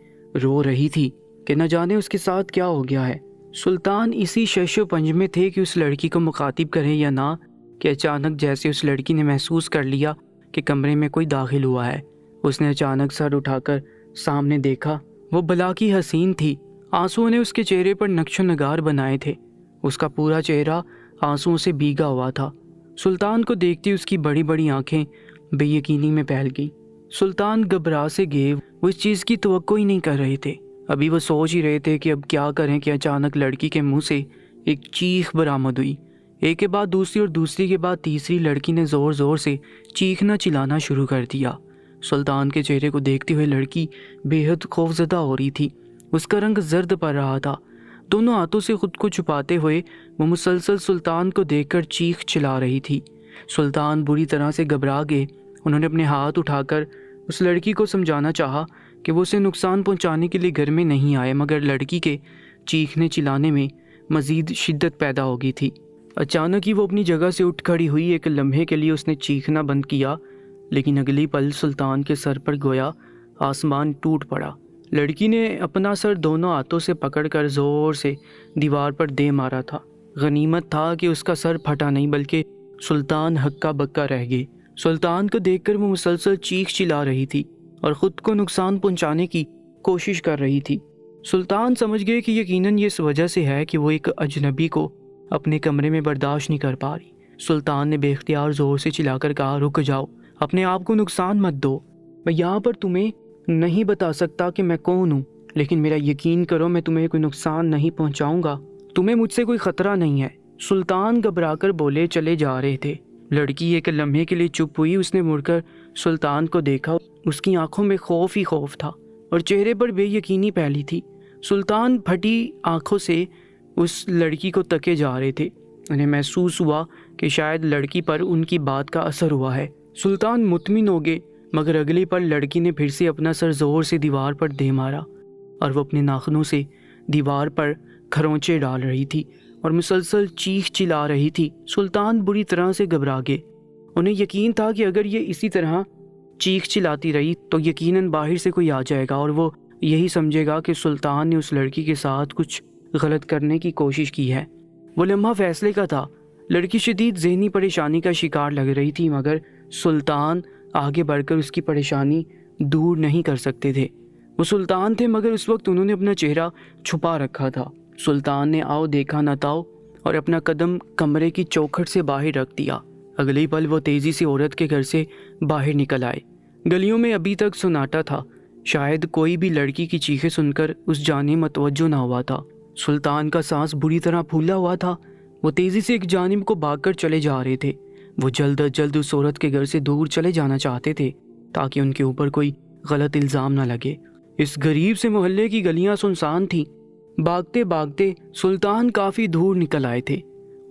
رو رہی تھی کہ نہ جانے اس کے ساتھ کیا ہو گیا ہے۔ سلطان اسی شش و پنج میں تھے کہ اس لڑکی کو مخاطب کریں یا نہ، کہ اچانک جیسے اس لڑکی نے محسوس کر لیا کہ کمرے میں کوئی داخل ہوا ہے۔ اس نے اچانک سر اٹھا کر سامنے دیکھا، وہ بلا کی حسین تھی۔ آنسوؤں نے اس کے چہرے پر نقش و نگار بنائے تھے، اس کا پورا چہرہ آنسوؤں سے بھیگا ہوا تھا۔ سلطان کو دیکھتی اس کی بڑی بڑی آنکھیں بے یقینی میں پھیل گئی۔ سلطان گھبرا سے گئے، وہ اس چیز کی توقع ہی نہیں کر رہے تھے۔ ابھی وہ سوچ ہی رہے تھے کہ اب کیا کریں کہ اچانک لڑکی کے منہ سے ایک چیخ برآمد ہوئی۔ ایک کے بعد دوسری اور دوسری کے بعد تیسری لڑکی نے زور زور سے چیخنا چلانا شروع کر دیا۔ سلطان کے چہرے کو دیکھتے ہوئے لڑکی بے حد خوفزدہ ہو رہی تھی، اس کا رنگ زرد پڑ رہا تھا۔ دونوں ہاتھوں سے خود کو چھپاتے ہوئے وہ مسلسل سلطان کو دیکھ کر چیخ چلا رہی تھی۔ سلطان بری طرح سے گھبرا گئے۔ انہوں نے اپنے ہاتھ اٹھا کر اس لڑکی کو سمجھانا چاہا کہ وہ اسے نقصان پہنچانے کے لیے گھر میں نہیں آئے، مگر لڑکی کے چیخنے چلانے میں مزید شدت پیدا ہو گئی تھی۔ اچانک ہی وہ اپنی جگہ سے اٹھ کھڑی ہوئی۔ ایک لمحے کے لیے اس نے چیخنا بند کیا، لیکن اگلی پل سلطان کے سر پر گویا آسمان ٹوٹ پڑا۔ لڑکی نے اپنا سر دونوں ہاتھوں سے پکڑ کر زور سے دیوار پر دے مارا تھا۔ غنیمت تھا کہ اس کا سر پھٹا نہیں، بلکہ سلطان ہکا بکا رہ گئے۔ سلطان کو دیکھ کر وہ مسلسل چیخ چلا رہی تھی اور خود کو نقصان پہنچانے کی کوشش کر رہی تھی۔ سلطان سمجھ گئے کہ یقیناً یہ اس وجہ سے ہے کہ وہ ایک اجنبی کو اپنے کمرے میں برداشت نہیں کر پا رہی۔ سلطان نے بے اختیار زور سے چلا کر کہا، رک جاؤ، اپنے آپ کو نقصان مت دو۔ میں یہاں پر تمہیں نہیں بتا سکتا کہ میں کون ہوں، لیکن میرا یقین کرو، میں تمہیں کوئی نقصان نہیں پہنچاؤں گا، تمہیں مجھ سے کوئی خطرہ نہیں ہے۔ سلطان گھبرا کر بولے چلے جا رہے تھے۔ لڑکی ایک لمحے کے لیے چپ ہوئی۔ اس نے مڑ کر سلطان کو دیکھا، اس کی آنکھوں میں خوف ہی خوف تھا اور چہرے پر بے یقینی پھیلی تھی۔ سلطان پھٹی آنکھوں سے اس لڑکی کو تکے جا رہے تھے۔ انہیں محسوس ہوا کہ شاید لڑکی پر ان کی بات کا اثر ہوا ہے۔ سلطان مطمئن ہو گئے، مگر اگلی پل لڑکی نے پھر سے اپنا سر زور سے دیوار پر دے مارا اور وہ اپنے ناخنوں سے دیوار پر کھرونچے ڈال رہی تھی اور مسلسل چیخ چلا رہی تھی۔ سلطان بری طرح سے گھبرا گئے۔ انہیں یقین تھا کہ اگر یہ اسی طرح چیخ چلاتی رہی تو یقیناً باہر سے کوئی آ جائے گا اور وہ یہی سمجھے گا کہ سلطان نے اس لڑکی کے ساتھ کچھ غلط کرنے کی کوشش کی ہے۔ وہ لمحہ فیصلے کا تھا۔ لڑکی شدید ذہنی پریشانی کا شکار لگ رہی تھی، مگر سلطان آگے بڑھ کر اس کی پریشانی دور نہیں کر سکتے تھے۔ وہ سلطان تھے، مگر اس وقت انہوں نے اپنا چہرہ چھپا رکھا تھا۔ سلطان نے آؤ دیکھا نہ تاؤ اور اپنا قدم کمرے کی چوکھٹ سے باہر رکھ دیا۔ اگلی پل وہ تیزی سے عورت کے گھر سے باہر نکل آئے۔ گلیوں میں ابھی تک سناٹا تھا، شاید کوئی بھی لڑکی کی چیخیں سن کر اس جانب متوجہ نہ ہوا تھا۔ سلطان کا سانس بری طرح پھولا ہوا تھا۔ وہ تیزی سے ایک جانب کو بھاگ کر چلے جا رہے تھے۔ وہ جلد از جلد اس عورت کے گھر سے دور چلے جانا چاہتے تھے تاکہ ان کے اوپر کوئی غلط الزام نہ لگے۔ اس غریب سے محلے کی گلیاں سنسان تھیں۔ بھاگتے بھاگتے سلطان کافی دور نکل آئے تھے۔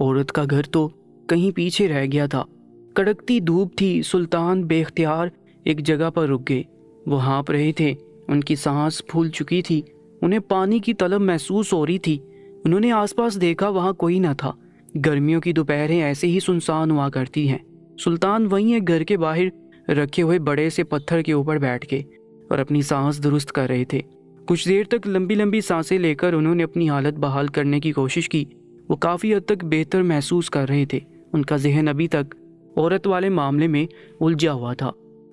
عورت کا گھر تو کہیں پیچھے رہ گیا تھا۔ کڑکتی دھوپ تھی۔ سلطان بے اختیار ایک جگہ پر رک گئے۔ وہ ہانپ رہے تھے، ان کی سانس پھول چکی تھی، انہیں پانی کی طلب محسوس ہو رہی تھی۔ انہوں نے آس پاس دیکھا، وہاں کوئی نہ تھا۔ گرمیوں کی دوپہریں ایسے ہی سنسان ہوا کرتی ہیں۔ سلطان وہیں ایک گھر کے باہر رکھے ہوئے بڑے سے پتھر کے اوپر بیٹھ گئے اور اپنی سانس درست کر رہے تھے۔ کچھ دیر تک لمبی لمبی سانسیں لے کر انہوں نے اپنی حالت بحال کرنے کی کوشش کی۔ وہ کافی حد تک بہتر محسوس کر رہے تھے۔ ان کا ذہن ابھی تک عورت والے معاملے میں الجھا ہوا تھا۔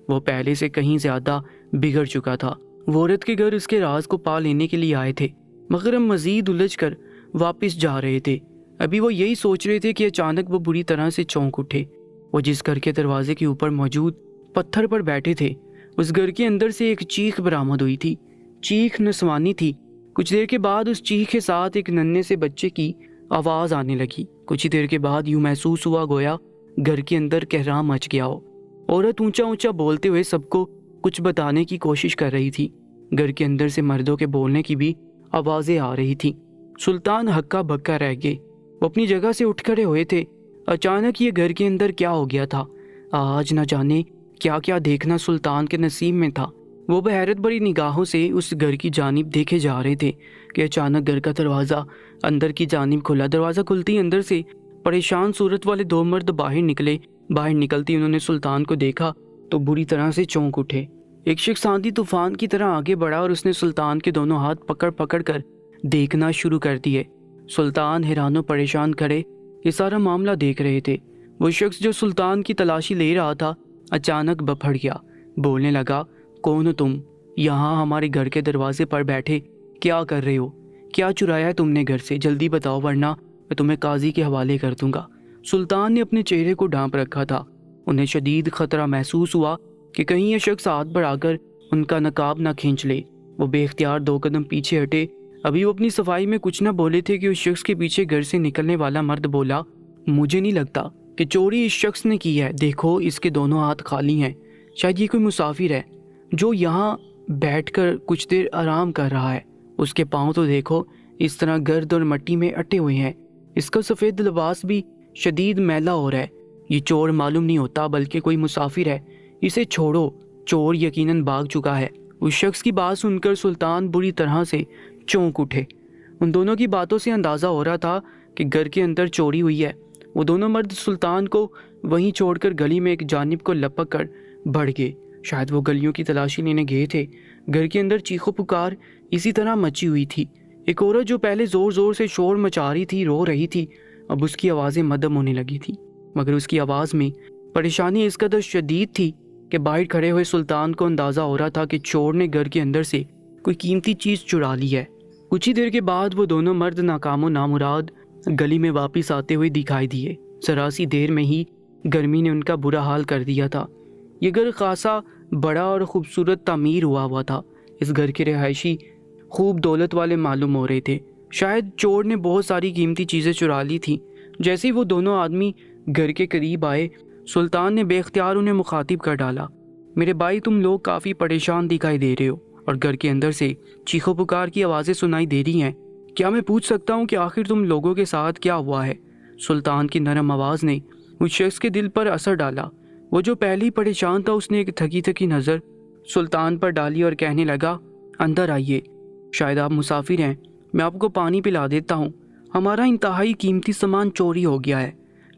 وہ پہلے سے کہیں زیادہ بگڑ چکا تھا۔ وہ عورت کے گھر اس کے راز کو پا لینے کے لیے آئے تھے، مگر ہم مزید الجھ کر واپس جا رہے تھے۔ ابھی وہ یہی سوچ رہے تھے کہ اچانک وہ بری طرح سے چونک اٹھے۔ وہ جس گھر کے دروازے کے اوپر موجود پتھر پر بیٹھے تھے، اس گھر کے اندر سے ایک چیخ برآمد ہوئی تھی۔ چیخ نسوانی تھی۔ کچھ دیر کے بعد اس چیخ کے ساتھ ایک ننھے سے بچے کی آواز آنے لگی۔ کچھ دیر کے بعد یوں محسوس ہوا گویا گھر کے اندر کہرام مچ گیا ہو۔ عورت اونچا اونچا بولتے ہوئے سب کو کچھ بتانے کی کوشش کر رہی تھی۔ گھر کے اندر سے مردوں کے بولنے کی بھی آوازیں آ رہی تھیں۔ سلطان ہکا بکا رہ گئے۔ وہ اپنی جگہ سے اٹھ کھڑے ہوئے تھے۔ اچانک یہ گھر کے اندر کیا ہو گیا تھا؟ آج نہ جانے کیا کیا دیکھنا سلطان کے نصیب میں تھا۔ وہ بحیرت بھری نگاہوں سے اس گھر کی جانب دیکھے جا رہے تھے کہ اچانک گھر کا دروازہ اندر کی جانب کھلا۔ دروازہ کھلتی اندر سے پریشان صورت والے دو مرد باہر نکلے۔ باہر نکلتی انہوں نے سلطان کو دیکھا تو بری طرح سے چونک اٹھے۔ ایک شخص آندھی طوفان کی طرح آگے بڑھا اور اس نے سلطان کے دونوں ہاتھ پکڑ پکڑ کر دیکھنا شروع کر دیے۔ سلطان حیران و پریشان کھڑے یہ سارا معاملہ دیکھ رہے تھے۔ وہ شخص جو سلطان کی تلاشی لے رہا تھا اچانک بپھڑ گیا، بولنے لگا، کون ہو تم؟ یہاں ہمارے گھر کے دروازے پر بیٹھے کیا کر رہے ہو؟ کیا چرایا ہے تم نے گھر سے؟ جلدی بتاؤ ورنہ میں تمہیں قاضی کے حوالے کر دوں گا۔ سلطان نے اپنے چہرے کو ڈھانپ رکھا تھا۔ انہیں شدید خطرہ محسوس ہوا کہ کہیں یہ شخص ہاتھ بڑھا کر ان کا نقاب نہ کھینچ لے۔ وہ بے اختیار 2 قدم پیچھے ہٹے۔ ابھی وہ اپنی صفائی میں کچھ نہ بولے تھے کہ اس شخص کے پیچھے گھر سے نکلنے والا مرد بولا، مجھے نہیں لگتا کہ چوری اس شخص نے کی ہے، دیکھو اس کے دونوں ہاتھ خالی ہیں، شاید یہ کوئی مسافر ہے جو یہاں بیٹھ کر کچھ دیر آرام کر رہا ہے۔ اس کے پاؤں تو دیکھو، اس طرح گرد اور مٹی میں اٹے ہوئے ہیں، اس کا سفید لباس بھی شدید میلا ہو رہا ہے۔ یہ چور معلوم نہیں ہوتا بلکہ کوئی مسافر ہے، اسے چھوڑو، چور یقیناً بھاگ چکا ہے۔ اس شخص کی بات سن کر سلطان بری طرح سے چونک اٹھے۔ ان دونوں کی باتوں سے اندازہ ہو رہا تھا کہ گھر کے اندر چوری ہوئی ہے۔ وہ دونوں مرد سلطان کو وہیں چھوڑ کر گلی میں ایک جانب کو لپک کر بڑھ گئے۔ شاید وہ گلیوں کی تلاشی لینے گئے تھے۔ گھر کے اندر چیخو پکار اسی طرح مچی ہوئی تھی۔ ایک عورت جو پہلے زور زور سے شور مچا رہی تھی، رو رہی تھی، اب اس کی آوازیں مدھم ہونے لگی تھی، مگر اس کی آواز میں پریشانی اس قدر شدید تھی کہ باہر کھڑے ہوئے سلطان کو اندازہ ہو رہا تھا کہ چور نے گھر کے اندر سے کوئی قیمتی چیز چرا لی ہے۔ کچھ ہی دیر کے بعد وہ دونوں مرد ناکام و نامراد گلی میں واپس آتے ہوئے دکھائی دیے۔ ذرا سی دیر میں ہی گرمی نے ان کا برا حال کر دیا تھا۔ یہ گھر خاصا بڑا اور خوبصورت تعمیر ہوا تھا۔ اس گھر کے رہائشی خوب دولت والے معلوم ہو رہے تھے۔ شاید چور نے بہت ساری قیمتی چیزیں چرا لی تھیں۔ جیسے ہی وہ دونوں آدمی گھر کے قریب آئے، سلطان نے بے اختیار انہیں مخاطب کر ڈالا، میرے بھائی تم لوگ کافی پریشان دکھائی دے رہے ہو اور گھر کے اندر سے چیخو پکار کی آوازیں سنائی دے رہی ہیں، کیا میں پوچھ سکتا ہوں کہ آخر تم لوگوں کے ساتھ کیا ہوا ہے؟ سلطان کی نرم آواز نے اس شخص کے دل پر اثر ڈالا۔ وہ جو پہلے ہی پریشان تھا، اس نے ایک تھکی تھکی نظر سلطان پر ڈالی اور کہنے لگا، اندر آئیے، شاید آپ مسافر ہیں، میں آپ کو پانی پلا دیتا ہوں۔ ہمارا انتہائی قیمتی سامان چوری ہو گیا ہے۔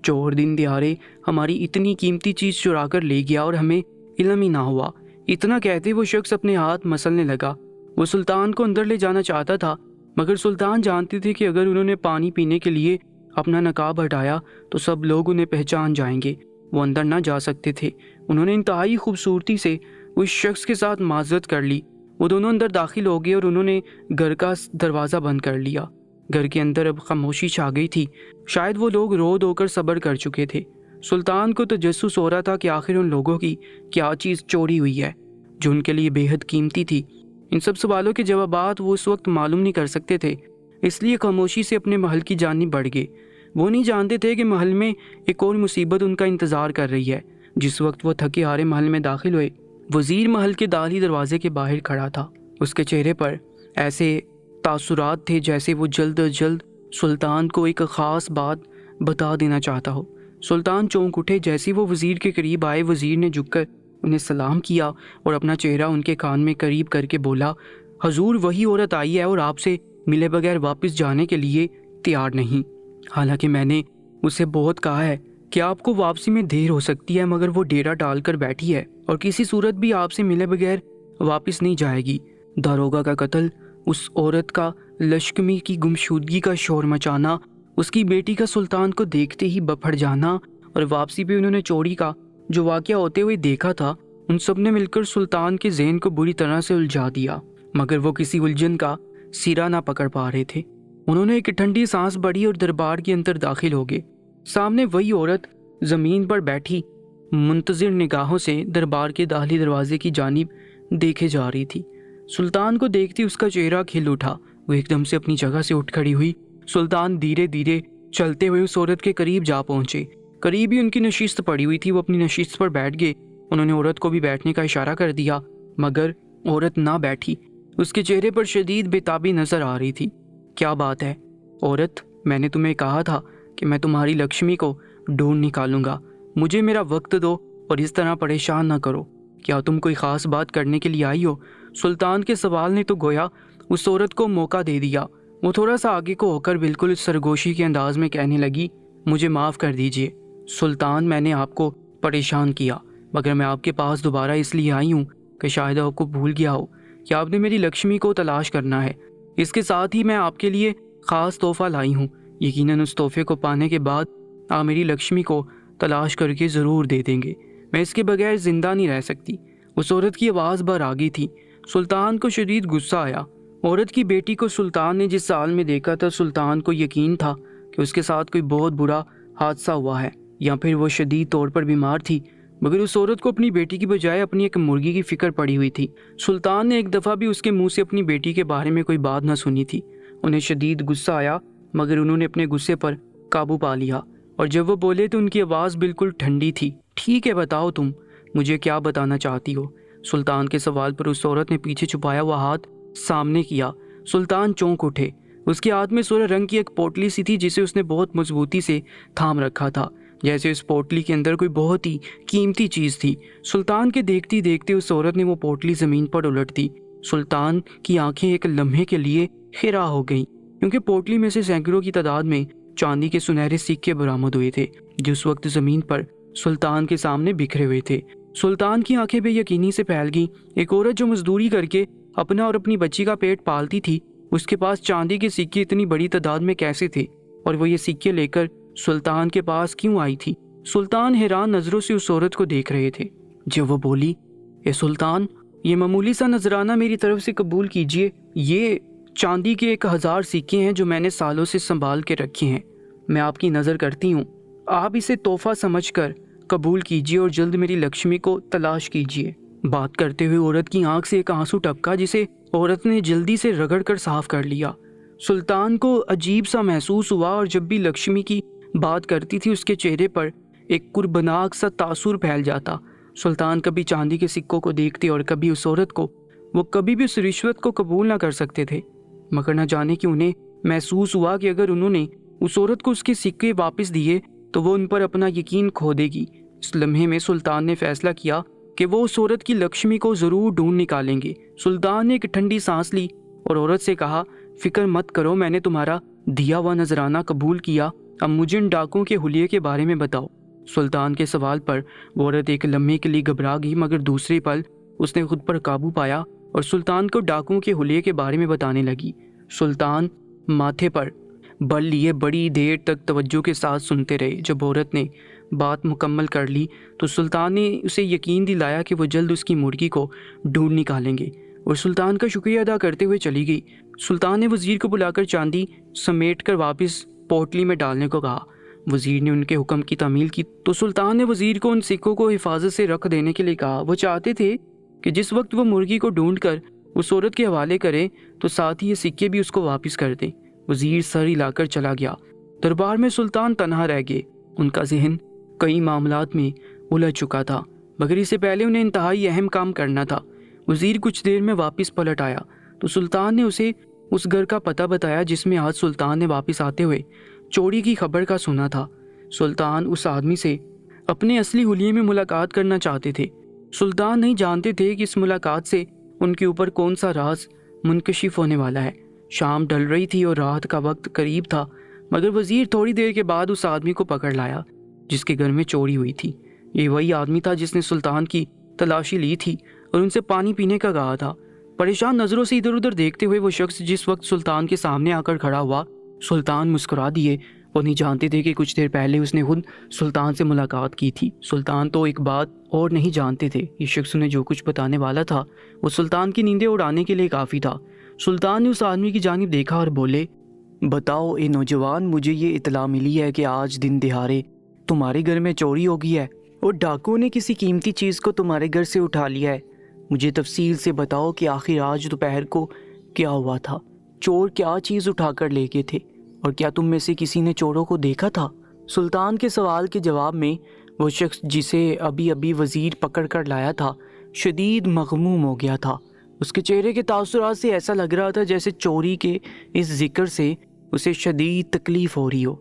چور دن دہاڑے ہماری اتنی قیمتی چیز چرا کر لے گیا اور ہمیں علم ہی نہ ہوا۔ اتنا کہتے وہ شخص اپنے ہاتھ مسلنے لگا۔ وہ سلطان کو اندر لے جانا چاہتا تھا، مگر سلطان جانتے تھے کہ اگر انہوں نے پانی پینے کے لیے اپنا نقاب ہٹایا تو سب لوگ انہیں پہچان جائیں گے۔ وہ اندر نہ جا سکتے تھے۔ انہوں نے انتہائی خوبصورتی سے اس شخص کے ساتھ معذرت کر لی۔ وہ دونوں اندر داخل ہو گئے اور انہوں نے گھر کا دروازہ بند کر لیا۔ گھر کے اندر اب خاموشی چھا گئی تھی۔ شاید وہ لوگ رو دھو کر صبر کر چکے تھے۔ سلطان کو تجسس ہو رہا تھا کہ آخر ان لوگوں کی کیا چیز چوری ہوئی ہے جو ان کے لیے بے حد قیمتی تھی۔ ان سب سوالوں کے جوابات وہ اس وقت معلوم نہیں کر سکتے تھے، اس لیے خاموشی سے اپنے محل کی جانب بڑھ گئے۔ وہ نہیں جانتے تھے کہ محل میں ایک اور مصیبت ان کا انتظار کر رہی ہے۔ جس وقت وہ تھکے ہارے محل میں داخل ہوئے، وزیر محل کے داخلی دروازے کے باہر کھڑا تھا۔ اس کے چہرے پر ایسے تاثرات تھے جیسے وہ جلد از جلد سلطان کو ایک خاص بات بتا دینا چاہتا ہو۔ سلطان چونک اٹھے۔ جیسے وہ وزیر کے قریب آئے، وزیر نے جھک کر انہیں سلام کیا اور اپنا چہرہ ان کے کان میں قریب کر کے بولا، حضور وہی عورت آئی ہے اور آپ سے ملے بغیر واپس جانے کے لیے تیار نہیں۔ حالانکہ میں نے اسے بہت کہا ہے کہ آپ کو واپسی میں دیر ہو سکتی ہے، مگر وہ ڈیرا ڈال کر بیٹھی ہے اور کسی صورت بھی آپ سے ملے بغیر واپس نہیں جائے گی۔ داروغہ کا قتل، اس عورت کا لشکمی کی گمشدگی کا شور مچانا، اس کی بیٹی کا سلطان کو دیکھتے ہی بپھڑ جانا اور واپسی پہ انہوں نے چوری کا جو واقعہ ہوتے ہوئے دیکھا تھا، ان سب نے مل کر سلطان کے ذہن کو بری طرح سے الجھا دیا، مگر وہ کسی الجھن کا سرا نہ پکڑ پا رہے تھے۔ انہوں نے ایک ٹھنڈی سانس بڑھی اور دربار کے اندر داخل ہو گئے۔ سامنے وہی عورت زمین پر بیٹھی منتظر نگاہوں سے دربار کے داخلی دروازے کی جانب دیکھے جا رہی تھی۔ سلطان کو دیکھتی اس کا چہرہ کھل اٹھا۔ وہ ایک دم سے اپنی جگہ سے اٹھ کھڑی ہوئی۔ سلطان دھیرے دھیرے چلتے ہوئے اس عورت کے قریب جا پہنچے۔ قریب ہی ان کی نشست پڑی ہوئی تھی، وہ اپنی نشست پر بیٹھ گئے۔ انہوں نے عورت کو بھی بیٹھنے کا اشارہ کر دیا، مگر عورت نہ بیٹھی۔ اس کے چہرے پر شدید بےتابی نظر آ رہی تھی۔ کیا بات ہے عورت؟ میں نے تمہیں کہا تھا کہ میں تمہاری لکشمی کو ڈھونڈ نکالوں گا۔ مجھے میرا وقت دو اور اس طرح پریشان نہ کرو۔ کیا تم کوئی خاص بات کرنے کے لیے آئی ہو؟ سلطان کے سوال نے تو گویا اس عورت کو موقع دے دیا۔ وہ تھوڑا سا آگے کو ہو کر بالکل اس سرگوشی کے انداز میں کہنے لگی، مجھے معاف کر دیجیے سلطان، میں نے آپ کو پریشان کیا، مگر میں آپ کے پاس دوبارہ اس لیے آئی ہوں کہ شاید آپ کو بھول گیا ہو کہ آپ نے میری لکشمی کو تلاش کرنا ہے۔ اس کے ساتھ ہی میں آپ کے لیے خاص تحفہ لائی ہوں۔ یقیناً اس تحفے کو پانے کے بعد آپ میری لکشمی کو تلاش کر کے ضرور دے دیں گے۔ میں اس کے بغیر زندہ نہیں رہ سکتی۔ اس عورت کی آواز بھر آ گئی تھی۔ سلطان کو شدید غصہ آیا۔ عورت کی بیٹی کو سلطان نے جس حال میں دیکھا تھا، سلطان کو یقین تھا کہ اس کے ساتھ کوئی بہت برا حادثہ ہوا ہے یا پھر وہ شدید طور پر بیمار تھی، مگر اس عورت کو اپنی بیٹی کی بجائے اپنی ایک مرغی کی فکر پڑی ہوئی تھی۔ سلطان نے ایک دفعہ بھی اس کے منہ سے اپنی بیٹی کے بارے میں کوئی بات نہ سنی تھی۔ انہیں شدید غصہ آیا، مگر انہوں نے اپنے غصے پر قابو پا لیا، اور جب وہ بولے تو ان کی آواز بالکل ٹھنڈی تھی۔ ٹھیک ہے، بتاؤ تم مجھے کیا بتانا چاہتی ہو؟ سلطان کے سوال پر اس عورت نے پیچھے چھپایا ہوا ہاتھ سامنے کیا۔ سلطان چونک اٹھے۔ اس کے ہاتھ میں سرخ رنگ کی ایک پوٹلی سی تھی جسے اس نے بہت مضبوطی سے تھام رکھا تھا، جیسے اس پوٹلی کے اندر کوئی بہت ہی قیمتی چیز تھی۔ سلطان کے دیکھتے دیکھتے اس عورت نے وہ پوٹلی زمین پر الٹ دی۔ سلطان کی آنکھیں ایک لمحے کے لیے خرا ہو گئیں، کیونکہ پوٹلی میں سے سینکڑوں کی تعداد میں چاندی کے سنہرے سکے برآمد ہوئے تھے، جو اس وقت زمین پر سلطان کے سامنے بکھرے ہوئے تھے۔ سلطان کی آنکھیں بے یقینی سے پھیل گئیں۔ ایک عورت جو مزدوری کر کے اپنا اور اپنی بچی کا پیٹ پالتی تھی، اس کے پاس چاندی کے سکے اتنی بڑی تعداد میں کیسے تھے، اور وہ یہ سکے لے کر سلطان کے پاس کیوں آئی تھی؟ سلطان حیران نظروں سے اس عورت کو دیکھ رہے تھے۔ جب وہ بولی، اے سلطان، یہ معمولی سا نذرانہ میری طرف سے قبول کیجئے۔ یہ چاندی کے 1000 سکے ہیں جو میں نے سالوں سے سنبھال کے رکھے ہیں۔ میں آپ کی نظر کرتی ہوں، آپ اسے تحفہ سمجھ کر قبول کیجئے اور جلد میری لکشمی کو تلاش کیجئے۔ بات کرتے ہوئے عورت کی آنکھ سے ایک آنسو ٹپکا، جسے عورت نے جلدی سے رگڑ کر صاف کر لیا۔ سلطان کو عجیب سا محسوس ہوا، اور جب بھی لکشمی کی بات کرتی تھی اس کے چہرے پر ایک قربناک سا تاثر پھیل جاتا۔ سلطان کبھی چاندی کے سکوں کو دیکھتے اور کبھی اس عورت کو۔ وہ کبھی بھی اس رشوت کو قبول نہ کر سکتے تھے، مگر نہ جانے کہ انہیں محسوس ہوا کہ اگر انہوں نے اس عورت کو اس کے سکے واپس دیے تو وہ ان پر اپنا یقین کھو دے گی۔ اس لمحے میں سلطان نے فیصلہ کیا کہ وہ اس عورت کی لکشمی کو ضرور ڈھونڈ نکالیں گے۔ سلطان نے ایک ٹھنڈی سانس لی اور عورت سے کہا، فکر مت کرو، میں نے تمہارا دیا ہوا نذرانہ قبول کیا، اب مجھے ان ڈاکوں کے حلیے کے بارے میں بتاؤ۔ سلطان کے سوال پر وہ عورت ایک لمحے کے لیے گھبرا گئی، مگر دوسرے پل اس نے خود پر قابو پایا اور سلطان کو ڈاکوں کے حلیے کے بارے میں بتانے لگی۔ سلطان ماتھے پر بل لیے بڑی دیر تک توجہ کے ساتھ سنتے رہے۔ جب عورت نے بات مکمل کر لی تو سلطان نے اسے یقین دلایا کہ وہ جلد اس کی مرغی کو ڈھونڈ نکالیں گے، اور سلطان کا شکریہ ادا کرتے ہوئے چلی گئی۔ سلطان نے وزیر کو بلا کر چاندی سمیٹ کر واپس پوٹلی میں ڈالنے کو کہا۔ وزیر نے ان کے حکم کی تعمیل کی تو سلطان نے وزیر کو ان سکوں کو حفاظت سے رکھ دینے کے لیے کہا۔ وہ چاہتے تھے کہ جس وقت وہ مرغی کو ڈھونڈ کر اس عورت کے حوالے کریں تو ساتھ ہی یہ سکے بھی اس کو واپس کر دیں۔ وزیر سر ہلا کر چلا گیا۔ دربار میں سلطان تنہا رہ گئے۔ ان کا ذہن کئی معاملات میں الجھ چکا تھا، مگر اس سے پہلے انہیں انتہائی اہم کام کرنا تھا۔ وزیر کچھ دیر میں واپس پلٹ آیا تو سلطان نے اسے اس گھر کا پتہ بتایا جس میں آج سلطان نے واپس آتے ہوئے چوری کی خبر کا سنا تھا۔ سلطان اس آدمی سے اپنے اصلی حلیے میں ملاقات کرنا چاہتے تھے۔ سلطان نہیں جانتے تھے کہ اس ملاقات سے ان کے اوپر کون سا راز منکشف ہونے والا ہے۔ شام ڈھل رہی تھی اور رات کا وقت قریب تھا، مگر وزیر تھوڑی دیر کے بعد اس آدمی کو پکڑ لایا جس کے گھر میں چوری ہوئی تھی۔ یہ وہی آدمی تھا جس نے سلطان کی تلاشی لی تھی اور ان سے پانی پینے کا کہا تھا۔ پریشان نظروں سے ادھر ادھر دیکھتے ہوئے وہ شخص جس وقت سلطان کے سامنے آ کر کھڑا ہوا، سلطان مسکرا دیے۔ وہ نہیں جانتے تھے کہ کچھ دیر پہلے اس نے خود سلطان سے ملاقات کی تھی۔ سلطان تو ایک بات اور نہیں جانتے تھے، یہ شخص انہیں جو کچھ بتانے والا تھا وہ سلطان کی نیندیں اڑانے کے لیے کافی تھا۔ سلطان نے اس آدمی کی جانب دیکھا اور بولے، بتاؤ اے نوجوان، مجھے یہ اطلاع ملی ہے کہ آج دن دہاڑے تمہارے گھر میں چوری ہو گئی ہے اور ڈاکو نے کسی قیمتی چیز کو تمہارے گھر سے اٹھا لیا ہے۔ مجھے تفصیل سے بتاؤ کہ آخر آج دوپہر کو کیا ہوا تھا، چور کیا چیز اٹھا کر لے گئے تھے، اور کیا تم میں سے کسی نے چوروں کو دیکھا تھا؟ سلطان کے سوال کے جواب میں وہ شخص جسے ابھی وزیر پکڑ کر لایا تھا شدید مغموم ہو گیا تھا۔ اس کے چہرے کے تاثرات سے ایسا لگ رہا تھا جیسے چوری کے اس ذکر سے اسے شدید تکلیف ہو رہی ہو۔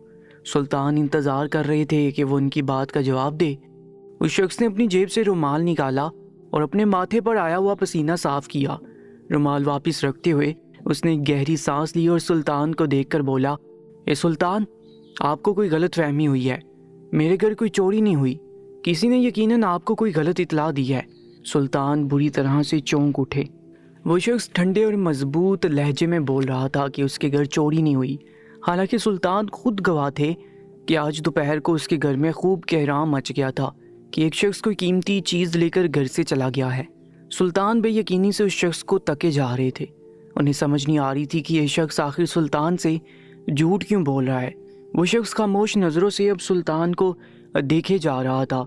سلطان انتظار کر رہے تھے کہ وہ ان کی بات کا جواب دے۔ اس شخص نے اپنی جیب سے رومال نکالا اور اپنے ماتھے پر آیا ہوا پسینہ صاف کیا۔ رومال واپس رکھتے ہوئے اس نے ایک گہری سانس لی اور سلطان کو دیکھ کر بولا، اے سلطان، آپ کو کوئی غلط فہمی ہوئی ہے، میرے گھر کوئی چوری نہیں ہوئی، کسی نے یقیناً آپ کو کوئی غلط اطلاع دی ہے۔ سلطان بری طرح سے چونک اٹھے۔ وہ شخص ٹھنڈے اور مضبوط لہجے میں بول رہا تھا کہ اس کے گھر چوری نہیں ہوئی، حالانکہ سلطان خود گواہ تھے کہ آج دوپہر کو اس کے گھر میں خوب کہرام مچ گیا تھا کہ ایک شخص کوئی قیمتی چیز لے کر گھر سے چلا گیا ہے۔ سلطان بے یقینی سے اس شخص کو تکے جا رہے تھے۔ انہیں سمجھ نہیں آ رہی تھی کہ یہ شخص آخر سلطان سے جھوٹ کیوں بول رہا ہے۔ وہ شخص خاموش نظروں سے اب سلطان کو دیکھے جا رہا تھا۔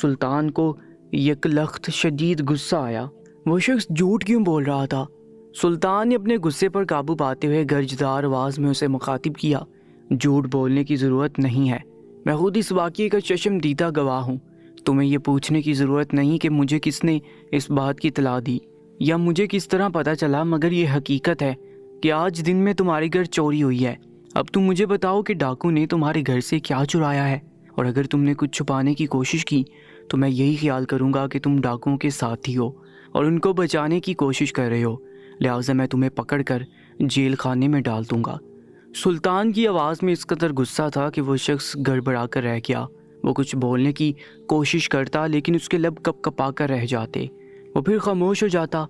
سلطان کو یک لخت شدید غصہ آیا۔ وہ شخص جھوٹ کیوں بول رہا تھا؟ سلطان نے اپنے غصے پر قابو پاتے ہوئے گرجدار آواز میں اسے مخاطب کیا، جھوٹ بولنے کی ضرورت نہیں ہے، میں خود اس واقعے کا چشم دیدہ گواہ ہوں۔ تمہیں یہ پوچھنے کی ضرورت نہیں کہ مجھے کس نے اس بات کی اطلاع دی یا مجھے کس طرح پتہ چلا، مگر یہ حقیقت ہے کہ آج دن میں تمہارے گھر چوری ہوئی ہے۔ اب تم مجھے بتاؤ کہ ڈاکو نے تمہارے گھر سے کیا چرایا ہے، اور اگر تم نے کچھ چھپانے کی کوشش کی تو میں یہی خیال کروں گا کہ تم ڈاکوؤں کے ساتھی ہو اور ان کو بچانے کی کوشش کر رہے ہو، لہٰذا میں تمہیں پکڑ کر جیل خانے میں ڈال دوں گا۔ سلطان کی آواز میں اس قدر غصہ تھا کہ وہ شخص گڑبڑا کر رہ گیا۔ وہ کچھ بولنے کی کوشش کرتا لیکن اس کے لب کپ کپا کر رہ جاتے۔ وہ پھر خاموش ہو جاتا۔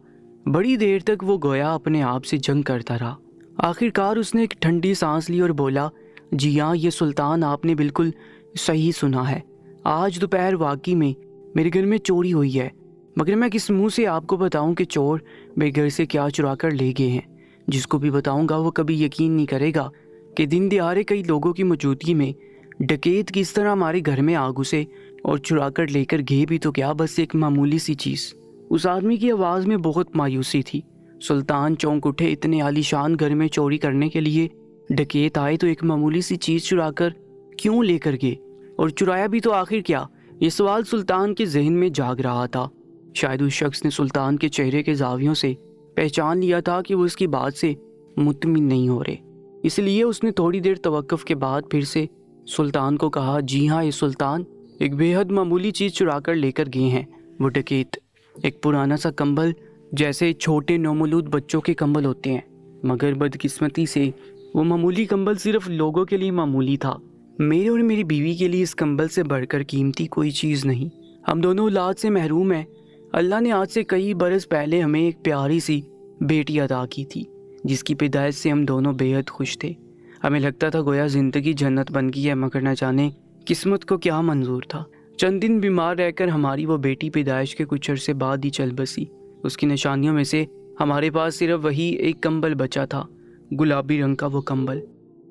بڑی دیر تک وہ گویا اپنے آپ سے جنگ کرتا رہا۔ آخر کار اس نے ایک ٹھنڈی سانس لی اور بولا، جی ہاں، یہ سلطان، آپ نے بالکل صحیح سنا ہے، آج دوپہر واقعی میں میرے گھر میں چوری ہوئی ہے، مگر میں کس منہ سے آپ کو بتاؤں کہ چور میرے گھر سے کیا چرا کر لے گئے ہیں؟ جس کو بھی بتاؤں گا وہ کبھی یقین نہیں کرے گا کہ دن دہاڑے کئی لوگوں کی موجودگی میں ڈکیت کس طرح ہمارے گھر میں آ گھسے اور چرا کر لے کر گئے بھی تو کیا، بس ایک معمولی سی چیز۔ اس آدمی کی آواز میں بہت مایوسی تھی۔ سلطان چونک اٹھے۔ اتنے عالی شان گھر میں چوری کرنے کے لیے ڈکیت آئے تو ایک معمولی سی چیز چرا کر کیوں لے کر گئے، اور چرایا بھی تو آخر کیا؟ یہ سوال سلطان کے ذہن میں جاگ رہا تھا۔ شاید اس شخص نے سلطان کے چہرے کے زاویوں سے پہچان لیا تھا کہ وہ اس کی بات سے مطمئن نہیں ہو رہے، اس لیے اس نے تھوڑی دیر توقف کے بعد پھر سے سلطان کو کہا، جی ہاں، یہ سلطان ایک بے حد معمولی چیز چرا کر لے کر گئے ہیں وہ ڈکیت، ایک پرانا سا کمبل، جیسے چھوٹے نومولود بچوں کے کمبل ہوتے ہیں، مگر بدقسمتی سے وہ معمولی کمبل صرف لوگوں کے لیے معمولی تھا۔ میرے اور میری بیوی کے لیے اس کمبل سے بڑھ کر قیمتی کوئی چیز نہیں۔ ہم دونوں اولاد سے محروم ہیں۔ اللہ نے آج سے کئی برس پہلے ہمیں ایک پیاری سی بیٹی عطا کی تھی، جس کی پیدائش سے ہم دونوں بے حد خوش تھے۔ ہمیں لگتا تھا گویا زندگی جنت بن گئی ہے، مگر نہ جانے قسمت کو کیا منظور تھا۔ چند دن بیمار رہ کر ہماری وہ بیٹی پیدائش کے کچھ عرصے بعد ہی چل بسی۔ اس کی نشانیوں میں سے ہمارے پاس صرف وہی ایک کمبل بچا تھا، گلابی رنگ کا وہ کمبل،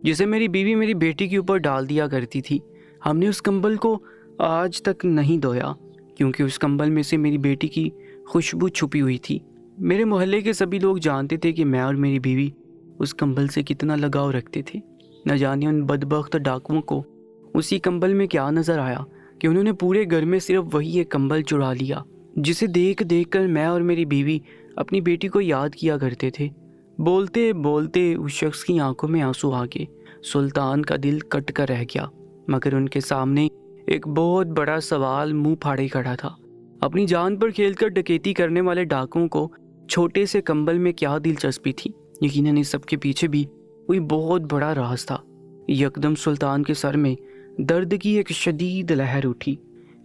جسے میری بیوی میری بیٹی کے اوپر ڈال دیا کرتی تھی۔ ہم نے اس کمبل کو آج تک نہیں دھویا، کیونکہ اس کمبل میں سے میری بیٹی کی خوشبو چھپی ہوئی تھی۔ میرے محلے کے سبھی لوگ جانتے تھے کہ میں اور میری بیوی اس کمبل سے کتنا لگاؤ رکھتے تھے۔ نہ جانے ان بدبخت ڈاکوؤں کو اسی کمبل میں کیا نظر آیا کہ انہوں نے پورے گھر میں صرف وہی ایک کمبل چرا لیا، جسے دیکھ دیکھ کر میں اور میری بیوی اپنی بیٹی کو یاد کیا کرتے تھے۔ بولتے بولتے اس شخص کی آنکھوں میں آنسو آ گئے۔ سلطان کا دل کٹ کر رہ گیا، مگر ان کے سامنے ایک بہت بڑا سوال منہ پھاڑے کھڑا تھا۔ اپنی جان پر کھیل کر ڈکیتی کرنے والے ڈاکوؤں کو چھوٹے سے کمبل میں کیا دلچسپی تھی؟ یقیناً اس سب کے پیچھے بھی کوئی بہت بڑا راز تھا۔ یکدم سلطان کے سر میں درد کی ایک شدید لہر اٹھی۔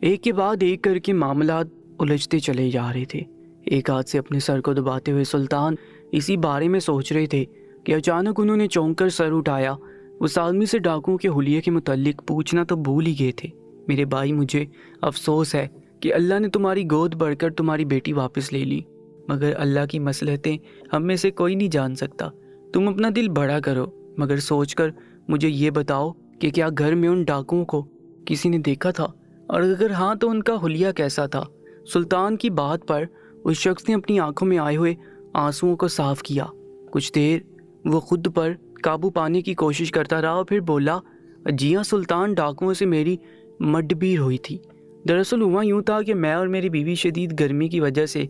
ایک کے بعد ایک کر کے معاملات الجھتے چلے جا رہے تھے۔ ایک ہاتھ سے اپنے سر کو دباتے ہوئے سلطان اسی بارے میں سوچ رہے تھے کہ اچانک انہوں نے چونک کر سر اٹھایا۔ اس آدمی سے ڈاکوؤں کے حلیے کے متعلق پوچھنا تو بھول ہی گئے تھے۔ میرے بھائی، مجھے افسوس ہے کہ اللہ نے تمہاری گود بڑھ کر تمہاری بیٹی واپس لے لی، مگر اللہ کی مصلحتیں ہم میں سے کوئی نہیں جان سکتا۔ تم اپنا دل بڑا کرو، مگر سوچ کر مجھے یہ بتاؤ کہ کیا گھر میں ان ڈاکوؤں کو کسی نے دیکھا تھا، اور اگر ہاں تو ان کا حلیہ کیسا تھا؟ سلطان کی بات پر اس شخص نے اپنی آنکھوں میں آئے ہوئے آنسوؤں کو صاف کیا۔ کچھ دیر وہ خود پر قابو پانے کی کوشش کرتا رہا اور پھر بولا، جی ہاں سلطان، ڈاکوؤں سے میری مڈبیر ہوئی تھی۔ دراصل ہوا یوں تھا کہ میں اور میری بیوی شدید گرمی کی وجہ سے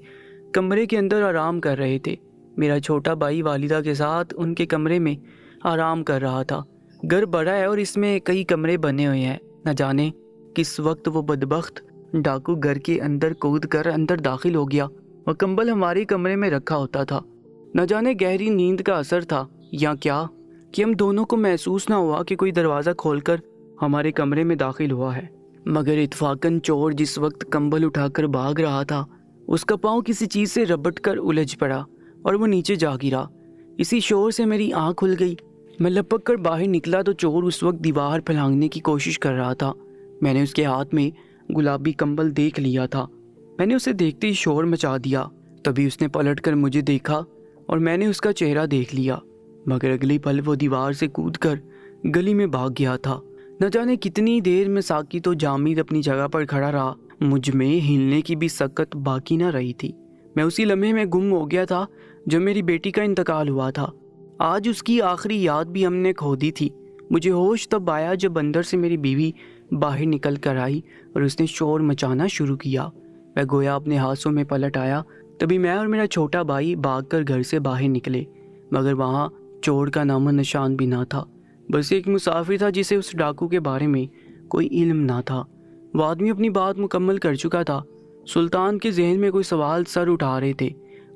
کمرے کے اندر آرام کر رہے تھے۔ میرا چھوٹا بھائی والدہ کے ساتھ ان کے کمرے میں آرام کر رہا تھا۔ گھر بڑا ہے اور اس میں کئی کمرے بنے ہوئے ہیں، نہ جانے کس وقت وہ بدبخت ڈاکو گھر کے اندر کود کر اندر داخل ہو گیا اور کمبل ہمارے کمرے میں رکھا ہوتا تھا۔ نہ جانے گہری نیند کا اثر تھا یا کیا کہ ہم دونوں کو محسوس نہ ہوا کہ کوئی دروازہ کھول کر ہمارے کمرے میں داخل ہوا ہے، مگر اتفاقاً چور جس وقت کمبل اٹھا کر بھاگ رہا تھا اس کا پاؤں کسی چیز سے ربٹ کر الجھ پڑا اور وہ نیچے جا گرا۔ اسی شور سے میری آنکھ کھل گئی۔ میں لپک کر باہر نکلا تو چور اس وقت دیوار پھلانگنے کی کوشش کر رہا تھا۔ میں نے اس کے ہاتھ میں گلابی کمبل دیکھ لیا تھا۔ میں نے اسے دیکھتے ہی شور مچا دیا۔ تبھی اس نے پلٹ کر مجھے دیکھا اور میں نے اس کا چہرہ دیکھ لیا، مگر اگلی پل وہ دیوار سے کود کر گلی میں بھاگ گیا تھا۔ نہ جانے کتنی دیر میں ساکت و جامد اپنی جگہ پر کھڑا رہا، مجھ میں ہلنے کی بھی سکت باقی نہ رہی تھی۔ میں اسی لمحے میں گم ہو گیا تھا جب میری بیٹی کا انتقال ہوا تھا۔ آج اس کی آخری یاد بھی ہم نے کھو دی تھی۔ مجھے ہوش تب آیا جب اندر سے میری بیوی باہر نکل کر آئی اور اس نے شور مچانا شروع کیا۔ میں گویا اپنے ہاتھوں میں پلٹ آیا۔ تبھی میں اور میرا چھوٹا بھائی بھاگ کر گھر سے باہر نکلے، مگر وہاں چور کا نام و نشان بھی نہ تھا۔ بس ایک مسافر تھا جسے اس ڈاکو کے بارے میں کوئی علم نہ تھا۔ وہ آدمی اپنی بات مکمل کر چکا تھا۔ سلطان کے ذہن میں کوئی سوال سر اٹھا رہے تھے۔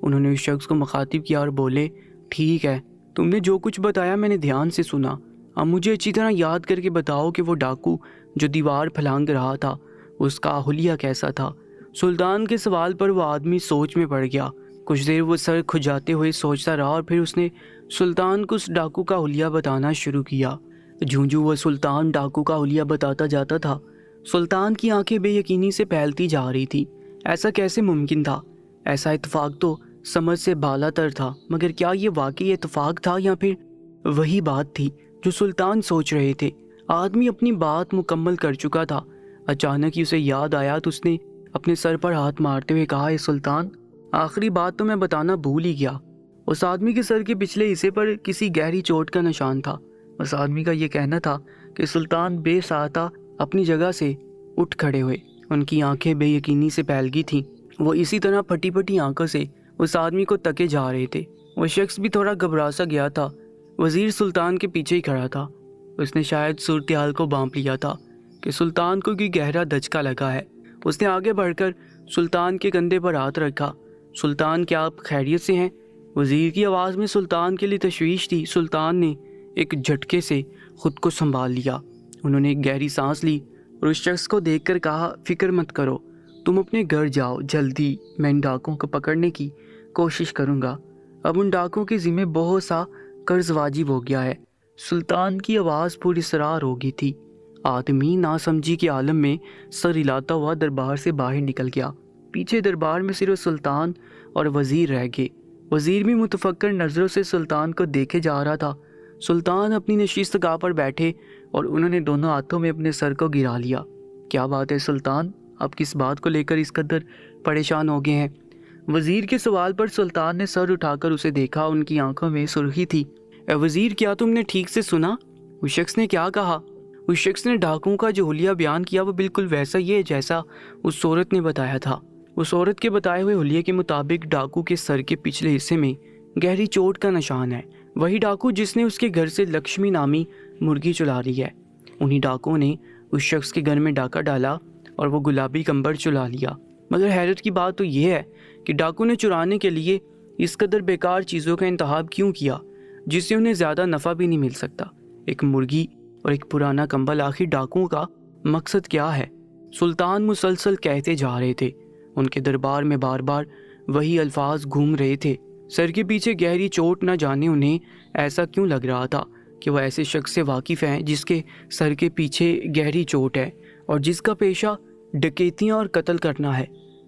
انہوں نے اس شخص کو مخاطب کیا اور بولے، ٹھیک ہے، تم نے جو کچھ بتایا میں نے دھیان سے سنا۔ اب مجھے اچھی طرح یاد کر کے بتاؤ کہ وہ ڈاکو جو دیوار پھلانگ رہا تھا اس کا حلیہ کیسا تھا؟ سلطان کے سوال پر وہ آدمی سوچ میں پڑ گیا۔ کچھ دیر وہ سر کھجاتے ہوئے سوچتا رہا اور پھر اس نے سلطان کو اس ڈاکو کا حلیہ بتانا شروع کیا۔ جوں جوں وہ سلطان ڈاکو کا حلیہ بتاتا جاتا تھا، سلطان کی آنکھیں بے یقینی سے پھیلتی جا رہی تھی۔ ایسا کیسے ممکن تھا؟ ایسا اتفاق تو سمجھ سے بالا تر تھا، مگر کیا یہ واقعی اتفاق تھا یا پھر وہی بات تھی جو سلطان سوچ رہے تھے؟ آدمی اپنی بات مکمل کر چکا تھا۔ اچانک ہی اسے یاد آیا تو اس نے اپنے سر پر ہاتھ مارتے ہوئے کہا، اے سلطان، آخری بات تو میں بتانا بھول ہی گیا۔ اس آدمی کے سر کے پچھلے حصے پر کسی گہری چوٹ کا نشان تھا۔ اس آدمی کا یہ کہنا تھا کہ سلطان بے ساختہ اپنی جگہ سے اٹھ کھڑے ہوئے۔ ان کی آنکھیں بے یقینی سے پھیل گئی تھیں۔ وہ اسی طرح پھٹی پھٹی آنکھوں سے اس آدمی کو تکے جا رہے تھے۔ وہ شخص بھی تھوڑا گھبرا سا گیا تھا۔ وزیر سلطان کے پیچھے ہی کھڑا تھا۔ اس نے شاید صورتحال کو بانپ لیا تھا کہ سلطان کو کوئی گہرا دھچکا لگا ہے۔ اس نے آگے بڑھ کر سلطان کے کندھے پر ہاتھ رکھا۔ سلطان، کیا آپ خیریت سے ہیں؟ وزیر کی آواز میں سلطان کے لیے تشویش تھی۔ سلطان نے ایک جھٹکے سے خود کو سنبھال لیا۔ انہوں نے ایک گہری سانس لی اور اس شخص کو دیکھ کر کہا، فکر مت کرو، تم اپنے گھر جاؤ، جلدی میں ان ڈاکوں کو پکڑنے کی کوشش کروں گا۔ اب ان ڈاکوں کے ذمہ بہت سا قرض واجب ہو گیا ہے۔ سلطان کی آواز پوری اسرار ہو گئی تھی۔ آدمی ناسمجھی کے عالم میں سر ہلاتا ہوا دربار سے باہر نکل گیا۔ پیچھے دربار میں صرف سلطان اور وزیر رہ گئے۔ وزیر بھی متفکر نظروں سے سلطان کو دیکھے جا رہا تھا۔ سلطان اپنی نشست گاہ پر بیٹھے اور انہوں نے دونوں ہاتھوں میں اپنے سر کو گرا لیا۔ کیا بات ہے سلطان، آپ کس بات کو لے کر اس قدر پریشان ہو گئے ہیں؟ وزیر کے سوال پر سلطان نے سر اٹھا کر اسے دیکھا۔ ان کی آنکھوں میں سرخی تھی۔ اے وزیر، کیا تم نے ٹھیک سے سنا؟ اس شخص نے کیا کہا؟ اس شخص نے ڈاکوں کا جو حلیہ بیان کیا وہ بالکل ویسا ہی ہے جیسا اس عورت نے بتایا تھا۔ اس عورت کے بتائے ہوئے حلیے کے مطابق ڈاکو کے سر کے پچھلے حصے میں گہری چوٹ کا نشان ہے۔ وہی ڈاکو جس نے اس کے گھر سے لکشمی نامی مرغی چلا لی ہے۔ انہی ڈاکوں نے اس شخص کے گھر میں ڈاکہ ڈالا اور وہ گلابی کمبل چلا لیا۔ مگر حیرت کی بات تو یہ ہے کہ ڈاکو نے چرانے کے لیے اس قدر بیکار چیزوں کا انتخاب کیوں کیا جس سے انہیں زیادہ نفع بھی نہیں مل سکتا؟ ایک مرغی اور ایک پرانا کمبل، آخر ڈاکوؤں کا مقصد کیا ہے؟ سلطان مسلسل کہتے جا رہے تھے۔ ان کے دربار میں بار بار وہی الفاظ گھوم رہے تھے۔ سر کے پیچھے گہری چوٹ، نہ جانے انہیں ایسا کیوں لگ رہا تھا کہ وہ ایسے شخص سے واقف ہیں جس کے سر کے پیچھے گہری چوٹ ہے اور جس کا پیشہ ڈکیتیاں اور قتل کرنا ہے۔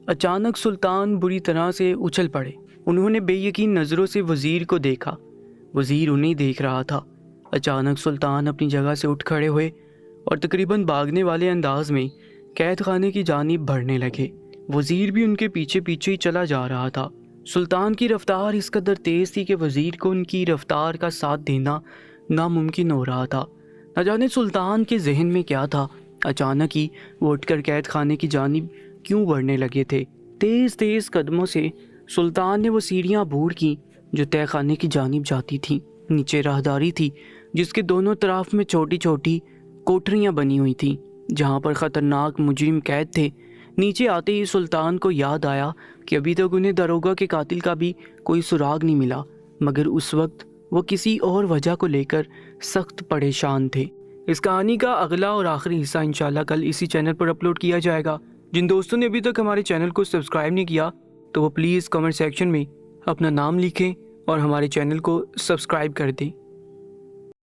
اچانک سلطان بری طرح سے اچھل پڑے۔ انہوں نے بے یقین نظروں سے وزیر کو دیکھا۔ وزیر انہیں دیکھ رہا تھا۔ اچانک سلطان اپنی جگہ سے اٹھ کھڑے ہوئے اور تقریباً بھاگنے والے انداز میں قید خانے کی جانب بڑھنے لگے۔ وزیر بھی ان کے پیچھے پیچھے ہی چلا جا رہا تھا۔ سلطان کی رفتار اس قدر تیز تھی کہ وزیر کو ان کی رفتار کا ساتھ دینا ناممکن ہو رہا تھا۔ نہ جانے سلطان کے ذہن میں کیا تھا، اچانک ہی وہ اٹھ کر قید خانے کی جانب کیوں بڑھنے لگے تھے۔ تیز تیز قدموں سے سلطان نے وہ سیڑھیاں عبور کی جو طے خانے کی جانب جاتی تھیں۔ نیچے راہداری تھی جس کے دونوں طرف میں چھوٹی چھوٹی کوٹریاں بنی ہوئی تھیں جہاں پر خطرناک مجرم قید تھے۔ نیچے آتے ہی سلطان کو یاد آیا کہ ابھی تک انہیں داروغہ کے قاتل کا بھی کوئی سراغ نہیں ملا، مگر اس وقت وہ کسی اور وجہ کو لے کر سخت پریشان تھے۔ اس کہانی کا اگلا اور آخری حصہ انشاءاللہ کل اسی چینل پر اپلوڈ کیا جائے گا۔ جن دوستوں نے ابھی تک ہمارے چینل کو سبسکرائب نہیں کیا تو وہ پلیز کمنٹ سیکشن میں اپنا نام لکھیں اور ہمارے چینل کو سبسکرائب کر دیں۔